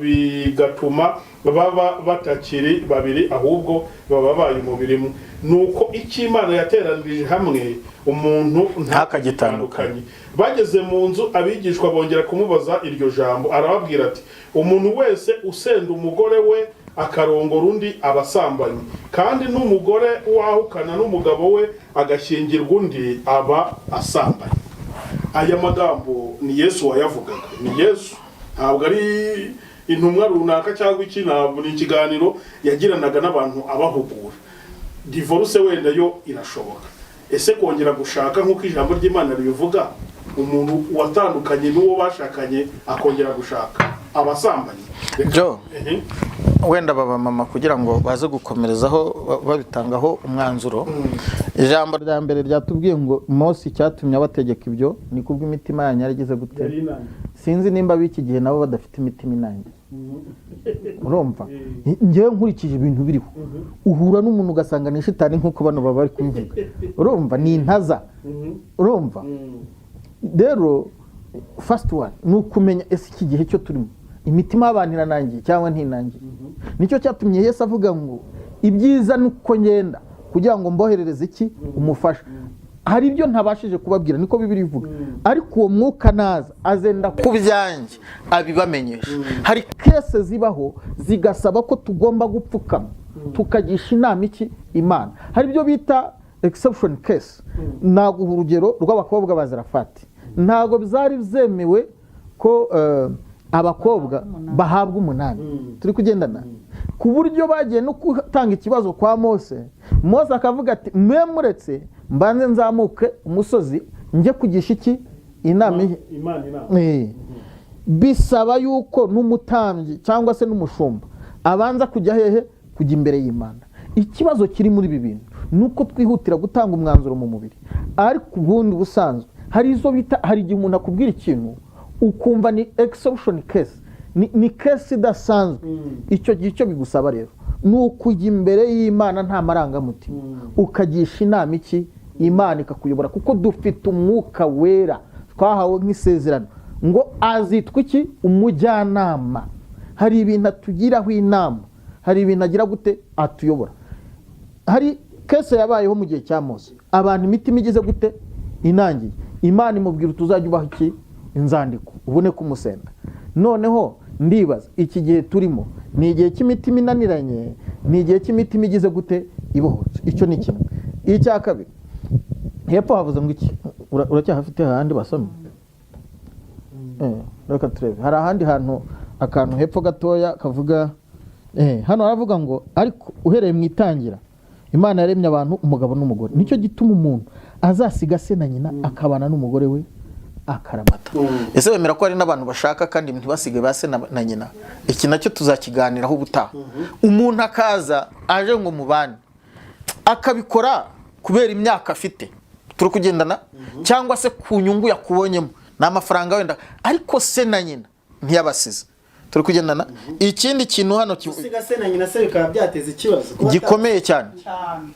bigatuma baba batakiri babiri ahubwo baba baye umubiri umwe nuko icyo Imana yateranirije hamwe umuntu ntakagitandukanye. Bageze mu nzu abigishwa bongera kumubaza iryo jambo, arababwira ati umuntu wese usenda umugore we akarongora undi abasambanyi, kandi n'umugore wahukana n'umugabo we agashyingirwa undi aba asambanyi. Aya magambo ni Yesu wayavugaga, ni Yesu, ntabwo ari intumwa runaka cyangwa ntabwo ni ikiganiro yagiranaga n'abantu abahugura. Divorce wenda yo irashoboka, ese kongera gushaka nk'uko ijambo ry'Imana ribivuga, umuntu watandukanye n'uwo bashakanye akongera gushaka abasambanyi?
Jo, wenda baba mama kugira ngo baze gukomerezaho babitangaho umwanzuro. Ijambo rya mbere ryatubwiye ngo Mose cyatumye abategeka ibyo ni kubw'imitima yanyu yarigeze gute. Sinzi nimba biki gihe nabo badafite imitima inange. Urumva ngewe nkurikije ibintu biriho, uhura n'umuntu ugasanga ni shitani nk'uko bano baba bari kubivuga. Urumva ni intaza. Urumva rero first one ni ukumenya ese iki gihe cyo turimo imitima y'abantu iranangiye cyangwa ntinangiye. Nicyo cyatumye Yesu avuga ngo ibyiza nuko ngenda kugira ngo mboherereze iki umufasha. Hari ibyo ntabashije kubabwira niko Bibiri ivuga, ariko uwo mwuka naza azenda ku byanjye abibamenyesha. Hari kese zibaho zigasaba ko tugomba gupfukama tukagisha inama iki Imana. Hari ibyo bita exception case. Naguha urugero rw'abakobwa ba Zarafati. Ntago bizari byemewe ko abakobwa bahabwa 8. Turi kugendana ku buryo bagiye no gutanga ikibazo kwa Mose. Mose akavuga ati mwemuretse mbanze nzamuke umusozi nje kugisha iki inama Imana. Bisaba yuko n'umutambyi cyangwa se n'umushumba abanza kujya hehe, kujya imbere y'Imana. Ikibazo kiri muri ibi bintu nuko twihutira gutanga umwanzuro mu mubiri, ariko ubundi busanzwe hari izo bita, hari igihe umuntu akubwira ikintu ukumva ni exception case, ni case idasanzwe. Icyo gihe cyo bigusaba rero ni ukujya imbere y'Imana nta marangamutima, ukagisha inama iki Imana ikakuyobora, kuko dufite umwuka wera twahawe nk'isezerano ngo azitwa iki umujyanama. Hari ibintu atugiraho inama, hari ibintu agira gute atuyobora. Hari kese yabayeho mu gihe cya Mose, abantu imitima igize gute inangiye. Imana imubwira tuzajya ubaha iki inzandiko ubone kumusenda. Noneho ndibaza iki gihe turimo ni igihe cy'imitima inaniranye, ni igihe cy'imitima igize gute ibohotse. Icyo ni kimwe. Icya kabiri, hepfo havuze ngo iki uracyahafite ahandi basomye. Reka turebe, hari ahandi hantu akantu hepfo gatoya kavuga hano haravuga ngo ariko uhereye mu itangira Imana yaremye abantu umugabo n'umugore. Nicyo gituma umuntu azasiga se na nyina akabana n'umugore we akaramata. Ese wemera ko hari n'abantu bashaka kandi ntibasige base na nyina? Iki nacyo tuzakiganiraho ubutaha. Umuntu akaza aje ngo mubane akabikora kubera imyaka afite, turi kugendana, cyangwa se ku nyungu yakubonyemo n'amafaranga wenda, ariko se na nyina ntiyabasize. Turi kugendana. Ikindi kintu hano
usiga se na nyina se bikaba byateza ikibazo
gikomeye cyane.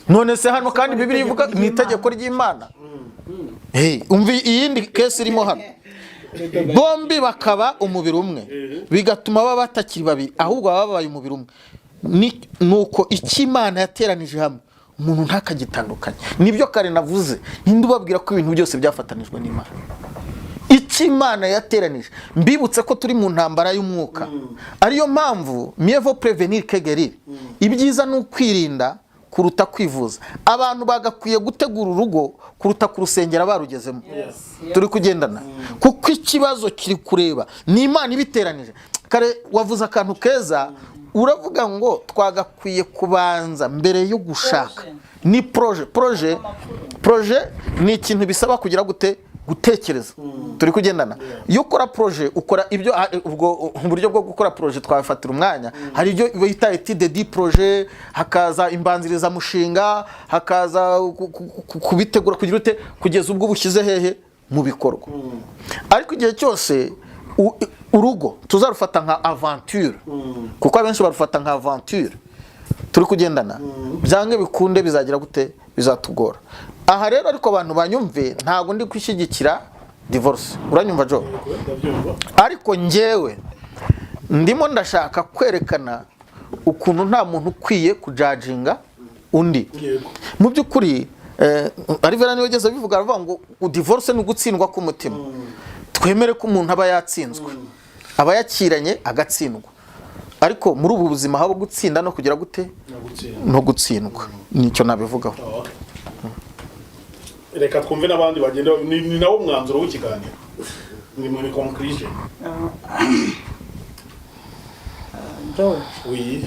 None se hano kandi Bibiri ivuga ni itegeko ry'Imana. Umvi iyindi kesi irimo hano, bombi bakaba umubiri umwe, bigatuma baba batakiri babiri ahubwo baba babaye umubiri umwe. Nuko icyo Imana yateranije hamwe umuntu ntakagitandukanye. Nibyo kare navuze, ninde ubabwira ko ibintu byose byafatanijwe n'Imana. Icyo Imana yateranije, mbibutse ko turi mu ntambara y'umwuka. Ariyo mpamvu mieux vaut prévenir que guérir. Ibyiza ni ukwirinda kuruta kwivuza. Abantu bagakwiye gutegura urugo kuruta kurusengera barugezemo. Turi kugendana. Kuko ikibazo kiri kureba ni Imana ibiteranije. Kare wavuze akantu keza, uravuga ngo twagakwiye kubanza mbere yo gushaka. Ni projet ni ikintu bisaba kugira gute gutekereza. Turi kugendana. Iyo ukora projet ukora ibyo ubwo uburyo bwo gukora projet twafatira umwanya. Hari ibyo bita étude de projet, hakaza imbanziriza mushinga, hakaza kubitegura kugira ute kugeza ubwo bushyize hehe mu bikorwa. Ariko igihe cyose urugo tuzarufata nka aventure, kuko abenshi barufata nka aventure. Turi kugendana. Byange bikunde bizagira gute bizatugora. Aha rero ariko abantu banyumve, ntago ndi kwishyigikira divorce. Uranyumva Jo? Ariko ngewe ndimo ndashaka kwerekana ukuntu nta muntu ukwiye kujajinga undi mu by'ukuri Arivera niwe wageze bivuga aravuga ngo divorce ni ugutsindwa k'umutima twemere ko umuntu aba yatsinzwe aba yakiranye agatsindwa ariko muri ubu buzima haba gutsinda no kugira gute no gutsindwa nicyo nabivugaho.
Reka twumve n'abandi bagenda ni nawo mwanzuro w'ikiganiro ni muri conclusion. Oui.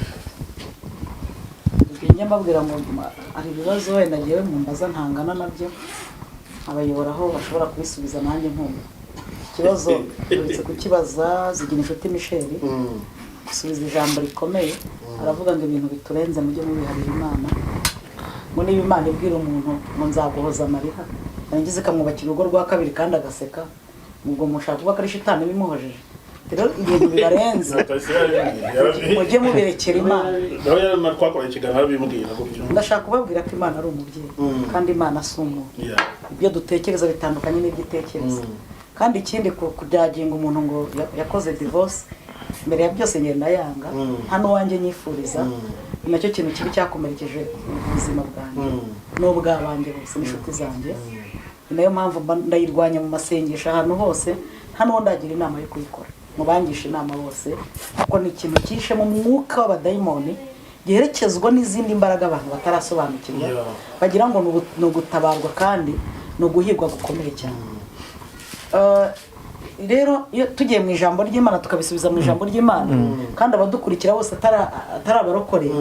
Njya mbabwira ngo ari ibibazo wenda ngewe mu mbaza ntangana nabyo abayoboraho bashobora kubisubiza nanjye nkumva ikibazo uretse kukibaza zigira inshuti Michel gusubiza ijambo rikomeye aravuga ngo ibintu biturenze mujye mubiharira Imana ngo niba Imana ibwira umuntu ngo nzaguhoza amarira yarangiza ikamwubakira urugo rwa kabiri kandi agaseka ubwo mushaka kuba ari shitani bimuhojeje rero ibintu birarenze mujye muberekera Imana. Ndashaka kubabwira ko Imana ari umubyeyi kandi Imana si umuntu ibyo dutekereza bitandukanye n'ibyo itekereza kandi ikindi kujyaginga umuntu ngo yakoze divorce mbere ya byose ngenda yanga hano wanjye nyifuriza nacyo kintu kibi cyakomerekeje ubuzima bwanjye n'ubw'abanjye bose n'inshuti zanjye nayo mpamvu ndayirwanya mu masengesho ahantu hose hano ndagira inama yo kuyikora mubangisha inama bose kuko ni ikintu cyishe mu mwuka w'abadayimoni giherekezwa n'izindi mbaraga abantu batarasobanukirwa bagira ngo ni ugutabarwa kandi ni uguhirwa gukomeye cyane. Rero iyo tugiye mu ijambo ry'Imana tukabisubiza mu ijambo ry'Imana kandi abadukurikira bose atari abarokore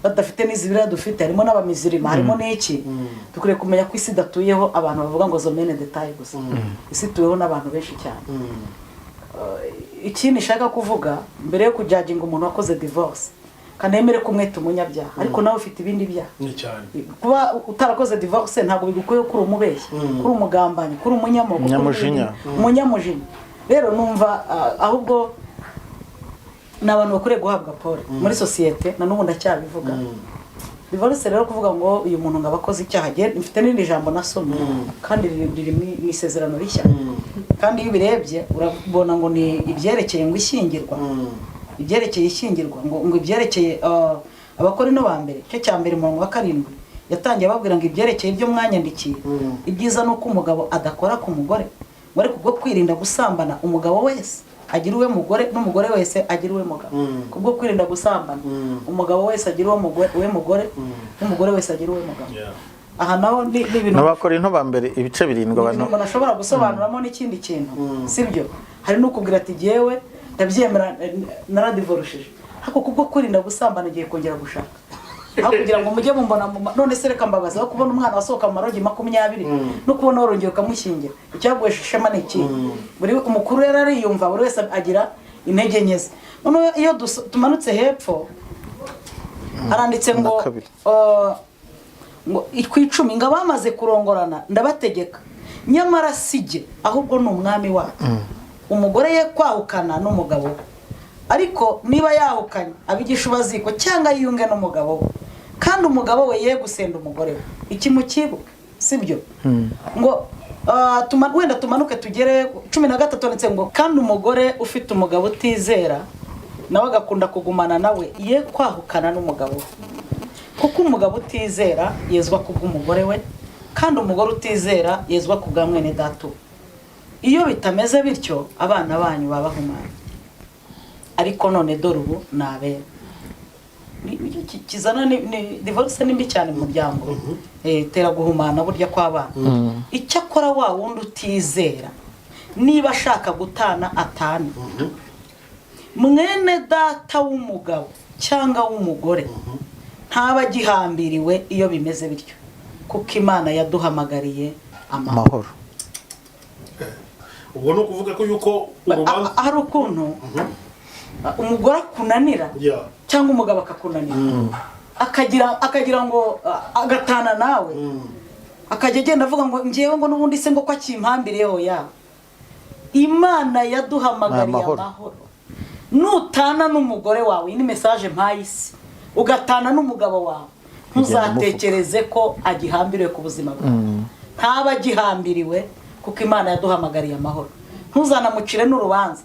badafite n'izibira dufite harimo n'abamizirima harimo n'iki dukwiye kumenya ko isi datuyeho abantu bavuga ngo zomene detail gusa isi tuyeho n'abantu benshi cyane. Ikindi nshaka kuvuga mbere yo kujyaginga umuntu wakoze divorce kanemere kumweta umunyabyaha ariko nawe ufite ibindi byaha kuba utarakoze divorce ntabwo bigukoye kuri umubeshyi kuri umugambanyi kuri umunyamujinya. Rero numva ahubwo n'abantu bakwiye guhabwa pole muri societe na n'ubu ndacyabivuga divorce rero kuvuga ngo uyu muntu ngabakoze icyaha mfite n'indi jambo nasomye kandi riri mu isezerano rishya kandi iyo birebye urabona ngo ni ibyerekeye ngo ishyingirwa ibyerekeye ishyingirwa ngo ibyerekeye abakora no bambere cyo cyambere mu wa 7 yatangiye babwira ngo ibyerekeye ibyo mwanyandikiye ibyiza nuko umugabo adakora ku mugore bari kubwo kwirinda gusambana umugabo wese agira uwe mugore n'umugore wese agira uwe mugabo kubwo kwirinda gusambana umugabo wese agira uwe mugore n'umugore wese agira uwe mugabo. Aha naho ni ibintu
n'abakora into bambere ibice 7 abantu
bashobora gusobanuramo n'ikindi kintu sibyo hari no kubwira ati jewe ndabyemera naradivorushije hako kubwo kwirinda gusambana igiye kongera gushaka aho kugira ngo mujye mumbona none se reka mbabaza aho kubona umwana wasohoka mu marogi 20 no kubona warongeye ukamushyingira icyagwesha ishema n'iki buri umukuru yari ariyumva buri wese agira intege nkeze none iyo tumanutse hepfo aranditse ngo ikwicumi ngo bamaze kurongorana ndabategeka nyamara sije ahubwo ni umwami wacu umugore ye kwahukana n'umugabo ariko niba yahukanye abigisha ubaziko cyangwa yiyunge n'umugabo kandi umugabo we ye gusenda umugore we iki mukibuka sibyo ngo wenda tumanuke tugere 13 ndetse ngo kandi umugore ufite umugabo utizera nawe agakunda kugumana nawe ye kwahukana n'umugabo kuko umugabo utizera yezwa kubw'umugore we kandi umugore utizera yezwa kubwa mwene datu. Iyo bitameze bityo abana banyu babahumana ariko none dore ubu nabera kizana ni divorce nimbi cyane mu muryango tera guhumana burya kw'abana icyo akora wa wundi utizera niba ashaka gutana atane mwene data w'umugabo cyangwa w'umugore ntaba gihambiriwe iyo bimeze bityo kuko Imana yaduhamagariye amahoro.
Ubwo no kuvuga ko yuko urubanza
hari ukuntu umugore akunanira cyangwa umugabo akakunanira akagira ngo agatana nawe akajya agenda avuga ngo ngewe ngo n'ubundi se ngo ko akimpambireho ya Imana yaduhamagariye amahoro. Nutana n'umugore wawe ni message mpayisi ugatana n'umugabo wawe ntuzatekereze ko agihambiriwe ku buzima bwawe ntaba agihambiriwe kuko Imana yaduhamagariye amahoro. Ntuzanamucire n'urubanza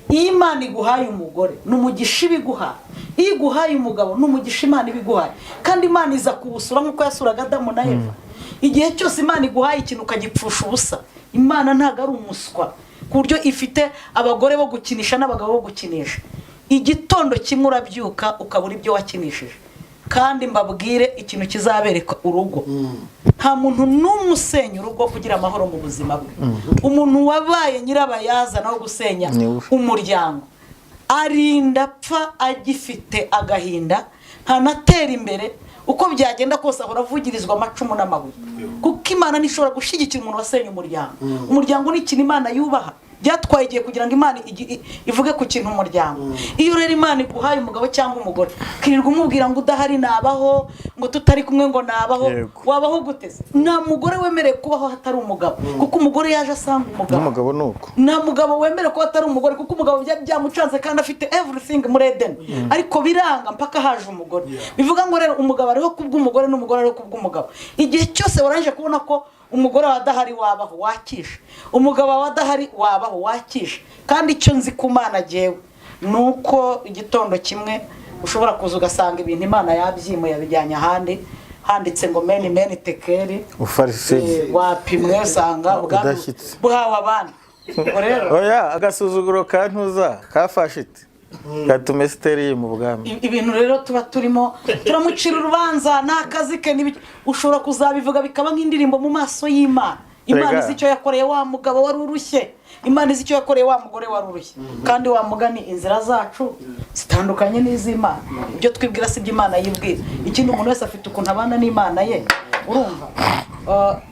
iyo Imana iguhaye umugore n'umugisha ibiguha, iyo iguhaye umugabo n'umugisha Imana ibiguhaye, kandi Imana iza kuwusura nk'uko yasuraga Adamu na Eva. Igihe cyose Imana iguhaye ikintu ukagipfusha ubusa, Imana ntago ari umuswa ku buryo ifite abagore bo gukinisha n'abagabo bo gukinisha. Igitondo kimwe urabyuka ukabura ibyo wakinishije, kandi mbabwire ikintu kizabereka urugo. Nta muntu n'umwe usenya urugo kugira amahoro mu buzima bwe. Umuntu wabaye nyirabayazana wo gusenya umuryango arinda apfa agifite agahinda, ntanatera imbere. Uko byagenda kose ahora avugirizwa amacumu n'amabuye, kuko Imana ntishobora gushyigikira umuntu wasenya umuryango. Umuryango ni ikintu Imana yubaha, byatwaye igihe kugira ngo Imana ivuge ku kintu umuryango. Iyo rero Imana iguhaye umugabo cyangwa umugore, kirirwa umubwira ngo udahari nabaho, ngo tutari kumwe ngo nabaho, wabaho guteze? Nta mugore wemereye kubaho hatari umugabo, kuko umugore yaje asanga umugabo.
Umugabo nuko
Nta mugabo wemereye ko hatari umugore, kuko umugabo byamucanze kandi afite everything muri Eden, ariko biranga mpaka haje umugore. Bivuga ngo rero umugabo ariho kubw'umugore n'umugore ariho kubw'umugabo. Igihe cyose waranje kubona ko umugore wadahari wabaho wakisha, umugabo wadahari wabaho wakisha. Kandi icyo nzi ku Mana jewe nuko igitondo kimwe ushobora kuza ugasanga ibintu Imana yabyimuye yabijyanye ahandi, handitse ngo meni tekeri
ufariseri
wapimwe sanga buhawe abandi. Rero
oya agasuzuguro kantuza kafashite gatume steri mu bwami.
Ibintu rero tuba turimo turamucira urubanza n'akazi ke ushobora kuzabivuga bikaba nk'indirimbo mu maso y'Imana. Imana izi icyo yakoreye wa mugabo wari urushye, Imana izi icyo yakoreye wa mugore wari urushye. Kandi wa mugani inzira zacu zitandukanye n'iz'Imana. Ibyo twibwira si by'Imana yibwira. Ikindi umuntu wese afite ukuntu abana n'Imana ye, urumva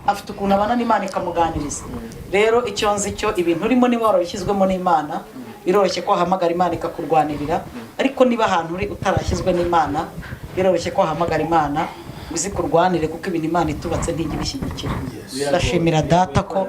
afite ukuntu abana n'Imana ikamuganiriza. Rero icyo nzi cyo ibintu urimo niba warabishyizwemo n'Imana, biroroshye ko wahamagara Imana ikakurwanirira. Ariko niba ahantu uri utarashyizwe n'Imana, biroroshye ko wahamagara Imana uzi kurwanire, kuko ibintu Imana itubatse ntijya ibishyigikira. Ndashimira data ko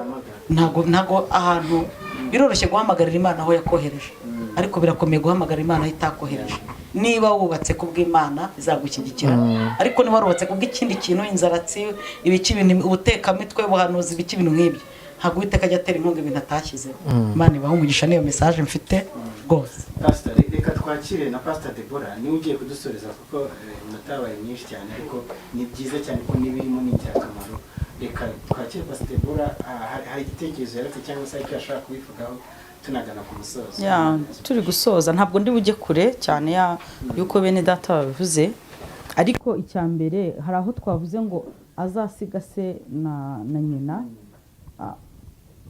ntago ahantu biroroshye guhamagarira Imana aho yakohereje, ariko birakomeye guhamagara Imana aho itakohereje. Niba wubatse kubw'Imana izagushyigikira, ariko niba warubatse kubw'ikindi kintu, inzaratsi, ibiki ibintu, ubutekamitwe, ubuhanuzi, ibiki ibintu nk'ibyo, ntabwo Uwiteka ajya atera inkunga ibintu atashyizeho. Imana ibahe umugisha, niyo message mfite rwose.
Pastor, reka twakire na Pst Deborah, niwe ugiye kudusoreza kuko natabaye nyinshi cyane, ariko ni byiza cyane ko n'ibirimo ni ingirakamaro. Reka twakire Pst Deborah, hari igitekerezo yaretse cyangwa se icyo ashaka kubivugaho tunagana ku musozo.
Turi gusoza, ntabwo ndi bujye kure cyane yuko bene data babivuze, ariko icyambere hari aho twavuze ngo azasiga se na nyina.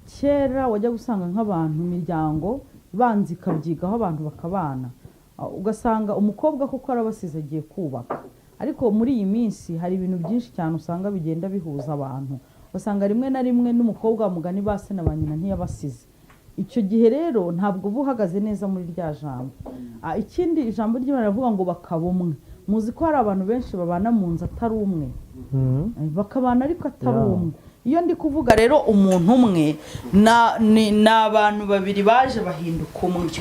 Kera wajya gusanga nk'abantu imiryango banzi kabyigaho abantu bakabana, ugasanga umukobwa kuko arabasize agiye kubaka. Ariko muri iyi minsi hari ibintu byinshi cyane usanga bigenda bihuza abantu, usanga rimwe na rimwe n'umukobwa mugani base na banyina ntiyabasize. Icyo gihe rero ntabwo buhagaze neza muri rya jambo. Ikindi ijambo ry'Imana rivuga ngo bakaba umwe. Muzi ko hari abantu benshi babana mu nzu atari umwe, bakabana ariko atari umwe. Iyo ndi kuvuga rero umuntu umwe ni abantu babiri baje bahinduka umwe.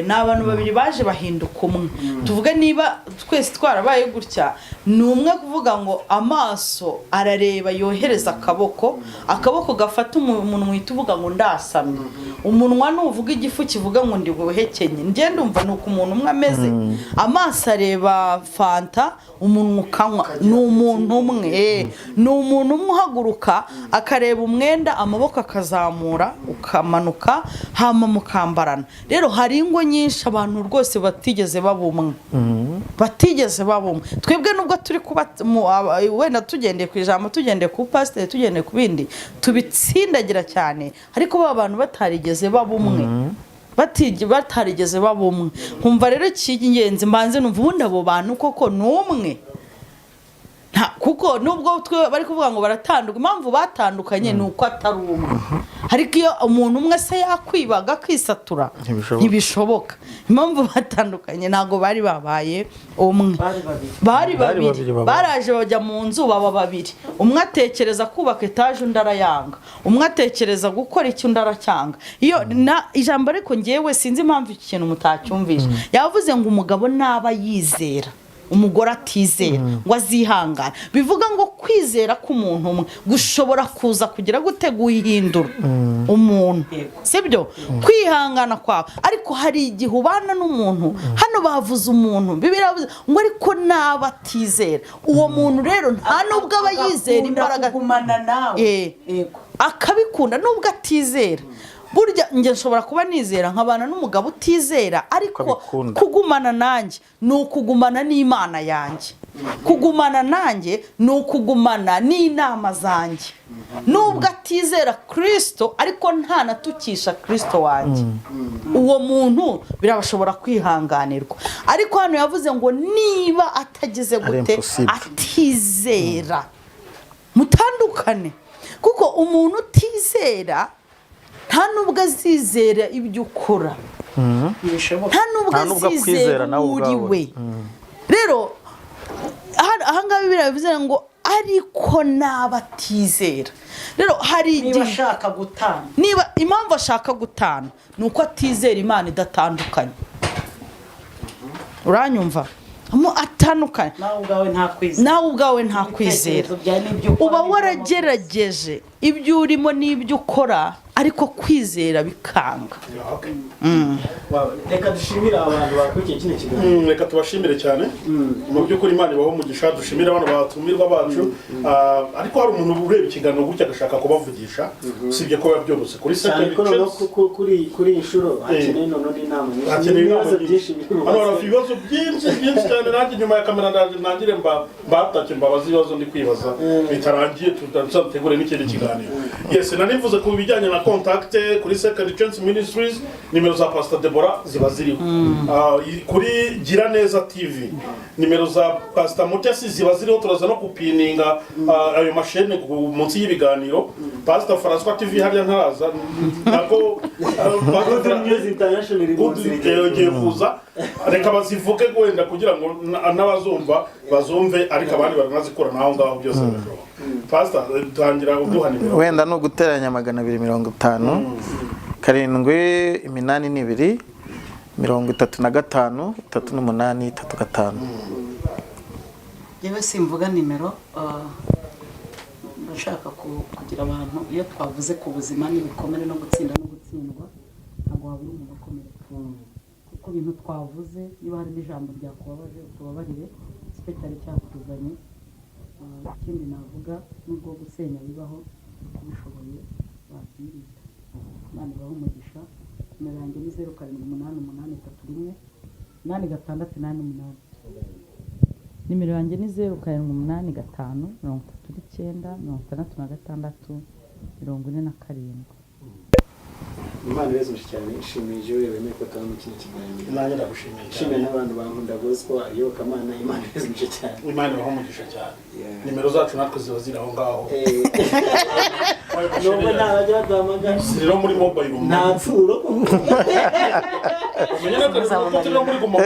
Ni abantu babiri baje bahinduka umwe. Tuvuge niba twese twarabaye gutya, ni umwe kuvuga ngo amaso arareba yohereza akaboko gafata umuntu uhita uvuga ngo ndasamye. Umunwa nuvuga igifu kivuga ngo ndi buhekenye. Nge ndumva nuko umuntu umwe ameze. Amaso areba fanta, umunwa ukanywa. Ni umuntu umwe. Ni umuntu umwe uhaguruka akareba umwenda, amaboko akazamura, ukamanuka, hama mukambarana. Rero hari ingo nyinshi abantu rwose batigeze babumwe. Batigeze babumwe. Twebwe nubwo turi kuba wenda tugendeye ku ijambo, tugendeye ku pastor, tugendeye ku bindi, tubitsindagira cyane, ariko ba bantu batarigeze babumwe. Batarigeze babumwe. Nkumva rero cy'ingenzi mbanze numva ubundi abo bantu koko numwe. Kuko nubwo bari kuvuga ngo baratandukanye, impamvu batandukanye ni uko atari umwe. Ariko iyo umuntu umwe se yakwibaga kwisatura ntibishoboka. Impamvu batandukanye ntago bari babaye umwe, bari babiri. Baraje bajya mu nzu baba babiri. Umwe atekereza kubaka etaje, undi arayanga. Umwe atekereza gukora icyo, undi aracyanga. Iyo ijambo ariko ngewe sinzi impamvu ikintu mutacyumvisha. Yavuze ngo umugabo naba yizera umugore atizera ngo azihangane. Bivuga ngo kwizera k'umuntu umwe gushobora kuza kugira gute guhindura umuntu, sibyo? Kwihangana kwawe. Ariko hari igihe ubana n'umuntu, hano bavuze umuntu Bibiliya yavuze ngo ariko naba atizera, uwo muntu rero nta nubwo aba yizera imbaraga
kugumana nawe,
akabikunda nubwo atizera. Burya nge nshobora kuba nizera nkabana n'umugabo utizera, ariko kugumana nanjye ni ukugumana n'Imana yanjye, kugumana nanjye ni ukugumana n'inama zanjye. Nubwo atizera Kristo ariko ntanatukisha Kristo wanjye, uwo muntu birabashobora kwihanganirwa. Ariko hano yavuze ngo niba atagize gute, atizera, mutandukane. Kuko umuntu utizera nta nubwo azizera ibyo ukora, nta nubwo azizera uriwe. Rero ahangaha Bibiliya bivuze ngo ariko naba atizera. Rero hari igihe
ashaka gutana,
niba impamvu ashaka gutana ni uko atizera Imana idatandukanye. Uranyumva? Atandukanye nawe ubwawe nta kwizera, uba waragerageje ibyo urimo n'ibyo ukora, ariko kwizera bikanga.
Reka dushimire abantu bakurikiye kino kiganiro.
Reka tubashimire cyane, mu by'ukuri Imana ibaho umugisha. Dushimire abantu batumirwa bacu, ariko hari umuntu ureba ikiganiro gutya agashaka kubavugisha, usibye ko biba byoroshye kuri second chance.
Kuri inshuro hakeneye none n'inama.
Hakeneye inama byinshi. Hano hari ibibazo byinshi cyane, nanjye nyuma ya kamera nagire mbatake mbabaza ibibazo ndi kwibaza bitarangiye, tutategure n'ikindi kiganiro. Yes, nanivuze ku bijyanye na contact kuri Second Chance Ministries, nimero za Pst Deborah ziba ziriho. Kuri Gira Neza TV nimero za Pst Mutesi ziba ziriho, turaza no kupininga ayo mashene munsi y'ibiganiro. Pst Francois TV hariya ntaraza nako
News International
wifuza, reka bazivuge wenda kugira ngo n'abazumva bazumve, ariko abandi baranazikora naho ngaho byose birashoboka. Pastor, tangira uduha nimero.
Wenda no guteranya 250 karindwi 82 35 38 35.
yewe simvuga nimero, ndashaka kugira abantu iyo twavuze ku buzima n'ibikomere no gutsinda no gutsindwa, ntabwo wabura umuntu ukomereka. Kuko ibintu twavuze, niba harimo ijambo ryakubabaje tubabarire, sicyo cyari cyakuzanye. Ikindi navuga nubwo gusenya bibaho, kubishoboye bakirita. Imana ibaho umugisha. Nimero yanjye ni 078831 86888. Nimero yanjye ni 0785 39 46
Imana ibezo cyane, ishimije wewe wemeye ko twa mu kino kiganiro.
Nanjye ndagushimiye cyane.
Shimwe n'abantu bankunda gospel Iyobokamana. Imana ibezo cyane.
Imana ibaho umugisha cyane. Nimero zacu natwe ziba ziri aho ngaho.
Nubwo ntabajya baduhamagara
Zero muri mobile room.
nta mfuro.
Umenyera ko turi muri guma mu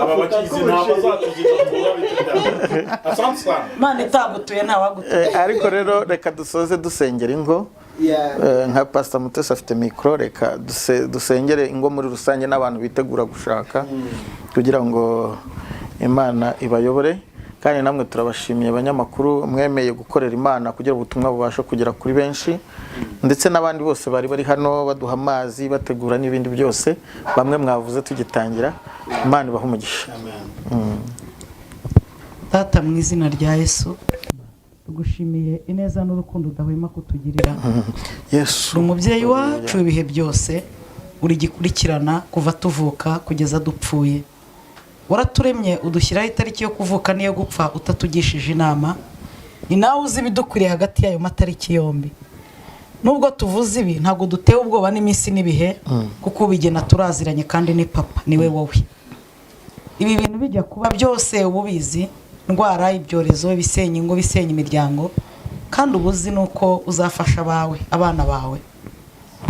aba bakizi ntabwo zacu zigakura bitenda. Asante sana.
Imana itagutuye ntawagutuye.
Ariko rero reka dusoze dusengera ingo. Nka Pst Mutesi afite mikoro, reka dusengere ingo muri rusange n'abantu bitegura gushaka, kugira ngo Imana ibayobore. Kandi namwe turabashimiye abanyamakuru mwemeye gukorera Imana kugira ubutumwa bubasha kugera kuri benshi, ndetse n'abandi bose bari hano baduha amazi bategura n'ibindi byose, bamwe mwavuze tugitangira. Imana ibahe umugisha.
Data mu izina rya Yesu, tugushimiye ineza n'urukundo udahwema kutugirira.
Yesu
Umubyeyi wacu ibihe byose, uri gikurikirana kuva tuvuka kugeza dupfuye. Waraturemye udushyiraho itariki yo kuvuka n'iyo gupfa utatugishije inama. Ni nawe uzi ibidukwiriye hagati y'ayo matariki yombi. Nubwo tuvuze ibi ntabwo dutewe ubwoba n'iminsi n'ibihe, kuko ubigena turaziranye kandi ni papa, niwe wowe. Ibi bintu bijya kuba byose ububizi, ndwara, ibyorezo, bisenya ingo, bisenya imiryango, kandi ubuzi nuko uzafasha abawe, abana bawe.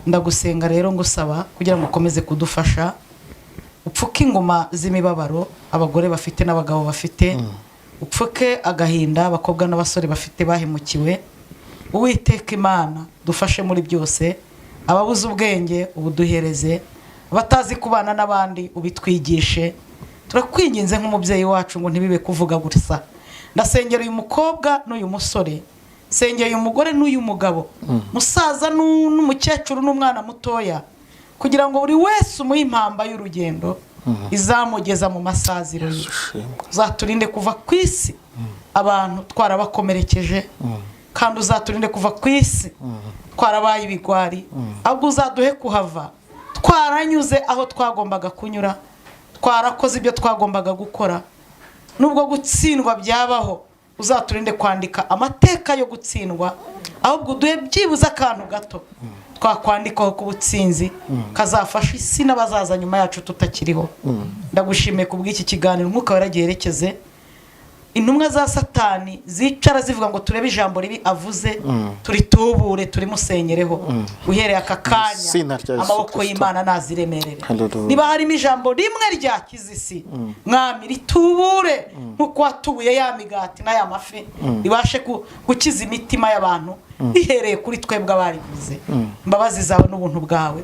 Ndagusenga rero ngusaba kugira ngo ukomeze kudufasha, upfuke ingoma z'imibabaro abagore bafite n'abagabo bafite, upfuke agahinda abakobwa n'abasore bafite bahemukiwe. Uwiteka Imana dufashe muri byose, ababuze ubwenge ubuduhereze, abatazi kubana n'abandi ubitwigishe, turakwinginze nk'umubyeyi wacu ngo ntibibe kuvuga gusa. Ndasengera uyu mukobwa n'uyu musore, sengera uyu mugore n'uyu mugabo, musaza n'umukecuru n'umwana mutoya, kugira ngo buri wese umuhe impamba y'urugendo izamugeza mu masaziro ye. Uzaturinde kuva ku isi abantu twarabakomerekeje, kandi uzaturinde kuva ku isi twarabaye ibigwari, ahubwo uzaduhe kuhava twaranyuze aho twagombaga kunyura, twarakoze ibyo twagombaga gukora. Nubwo gutsindwa byabaho, uzaturinde kwandika amateka yo gutsindwa, ahubwo duhe byibuze akantu gato twakwandikaho ku butsinzi kazafasha isi n'abazaza nyuma yacu tutakiriho. Ndagushimiye ku bw'iki kiganiro, Umwuka Wera agiherekeze. Intumwa za Satani zicara zivuga ngo turebe ijambo ribi avuze, turitubure, turimusenyereho. Uhereye aka kanya amaboko y'Imana naziremerere. Niba harimo ijambo rimwe rya kizisi, Mwami ritubure nkuko watubuye ya migati n'aya mafi, ribashe gukiza imitima y'abantu rihereye kuri twebwe abarivuze. Imbabazi zawe n'ubuntu bwawe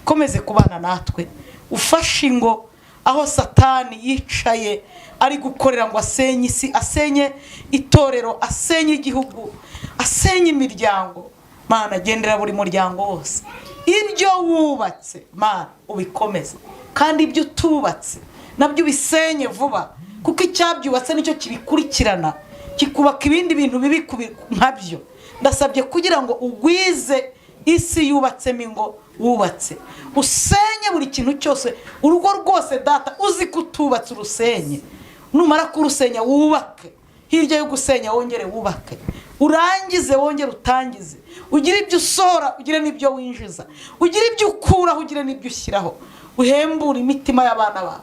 komeze kubana natwe, ufashe ingo aho Satani yicaye ari gukorera ngo asenye isi, asenye itorero, asenye igihugu, asenye imiryango. Mana, gendera buri muryango wose, ibyo wubatse Mana ubikomeze, kandi ibyo utubatse nabyo bisenye vuba, kuko icyabyubatse nicyo kibikurikirana kikubaka ibindi bintu bibi nkabyo. Ndasabye kugira ngo ugwize isi yubatsemo ingo wubatse, usenye buri kintu cyose, urugo rwose data uzi kutubatse urusenye, numara kurusenya wubake, hirya yo gusenya wongere wubake, urangize wongere utangize, ugire ibyo usohora, ugire n'ibyo winjiza, ugire ibyo ukuraho, ugire n'ibyo ushyiraho, uhembure imitima y'abana bawe.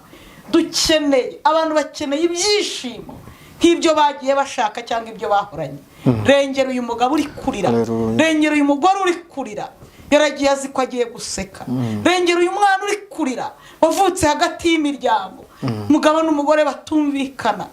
Dukeneye, abantu bakeneye ibyishimo nk'ibyo bagiye bashaka cyangwa ibyo bahoranye. Rengera uyu mugabo uri kurira, rengera uyu mugore uri kurira, yaragiye azi ko agiye guseka. Rengera uyu mwana uri kurira, wavutse hagati y'imiryango, umugabo n'umugore batumvikana.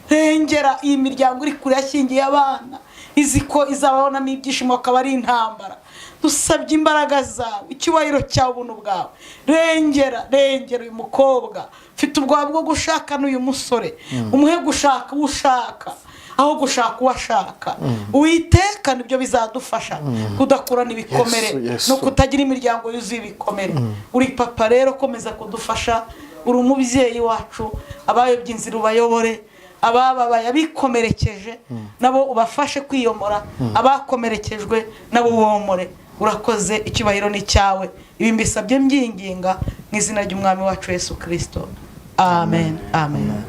Rengera iyi miryango iri kurira yashyingiye abana, izi ko izababonamo ibyishimo akaba ari intambara. Dusabye imbaraga zawe, icyubahiro cyawe, ubuntu bwawe. Rengera uyu mukobwa ufite ubwoba bwo gushaka n'uyu musore, umuhe gushaka uwo ushaka aho gushaka uwo ashaka. Uwiteka nibyo bizadufasha kudakurana ibikomere no kutagira imiryango yuzuye ibikomere. Uri papa rero, komeza kudufasha, uri umubyeyi wacu, abayobye inzira ubayobore, abababaye abikomerekeje nabo ubafashe kwiyomora, abakomerekejwe nabo womore. Urakoze, icyubahiro ni cyawe. Ibi mbisabye mbyinginga mu izina ry'Umwami wacu Yesu Kristo. Amen. Amen.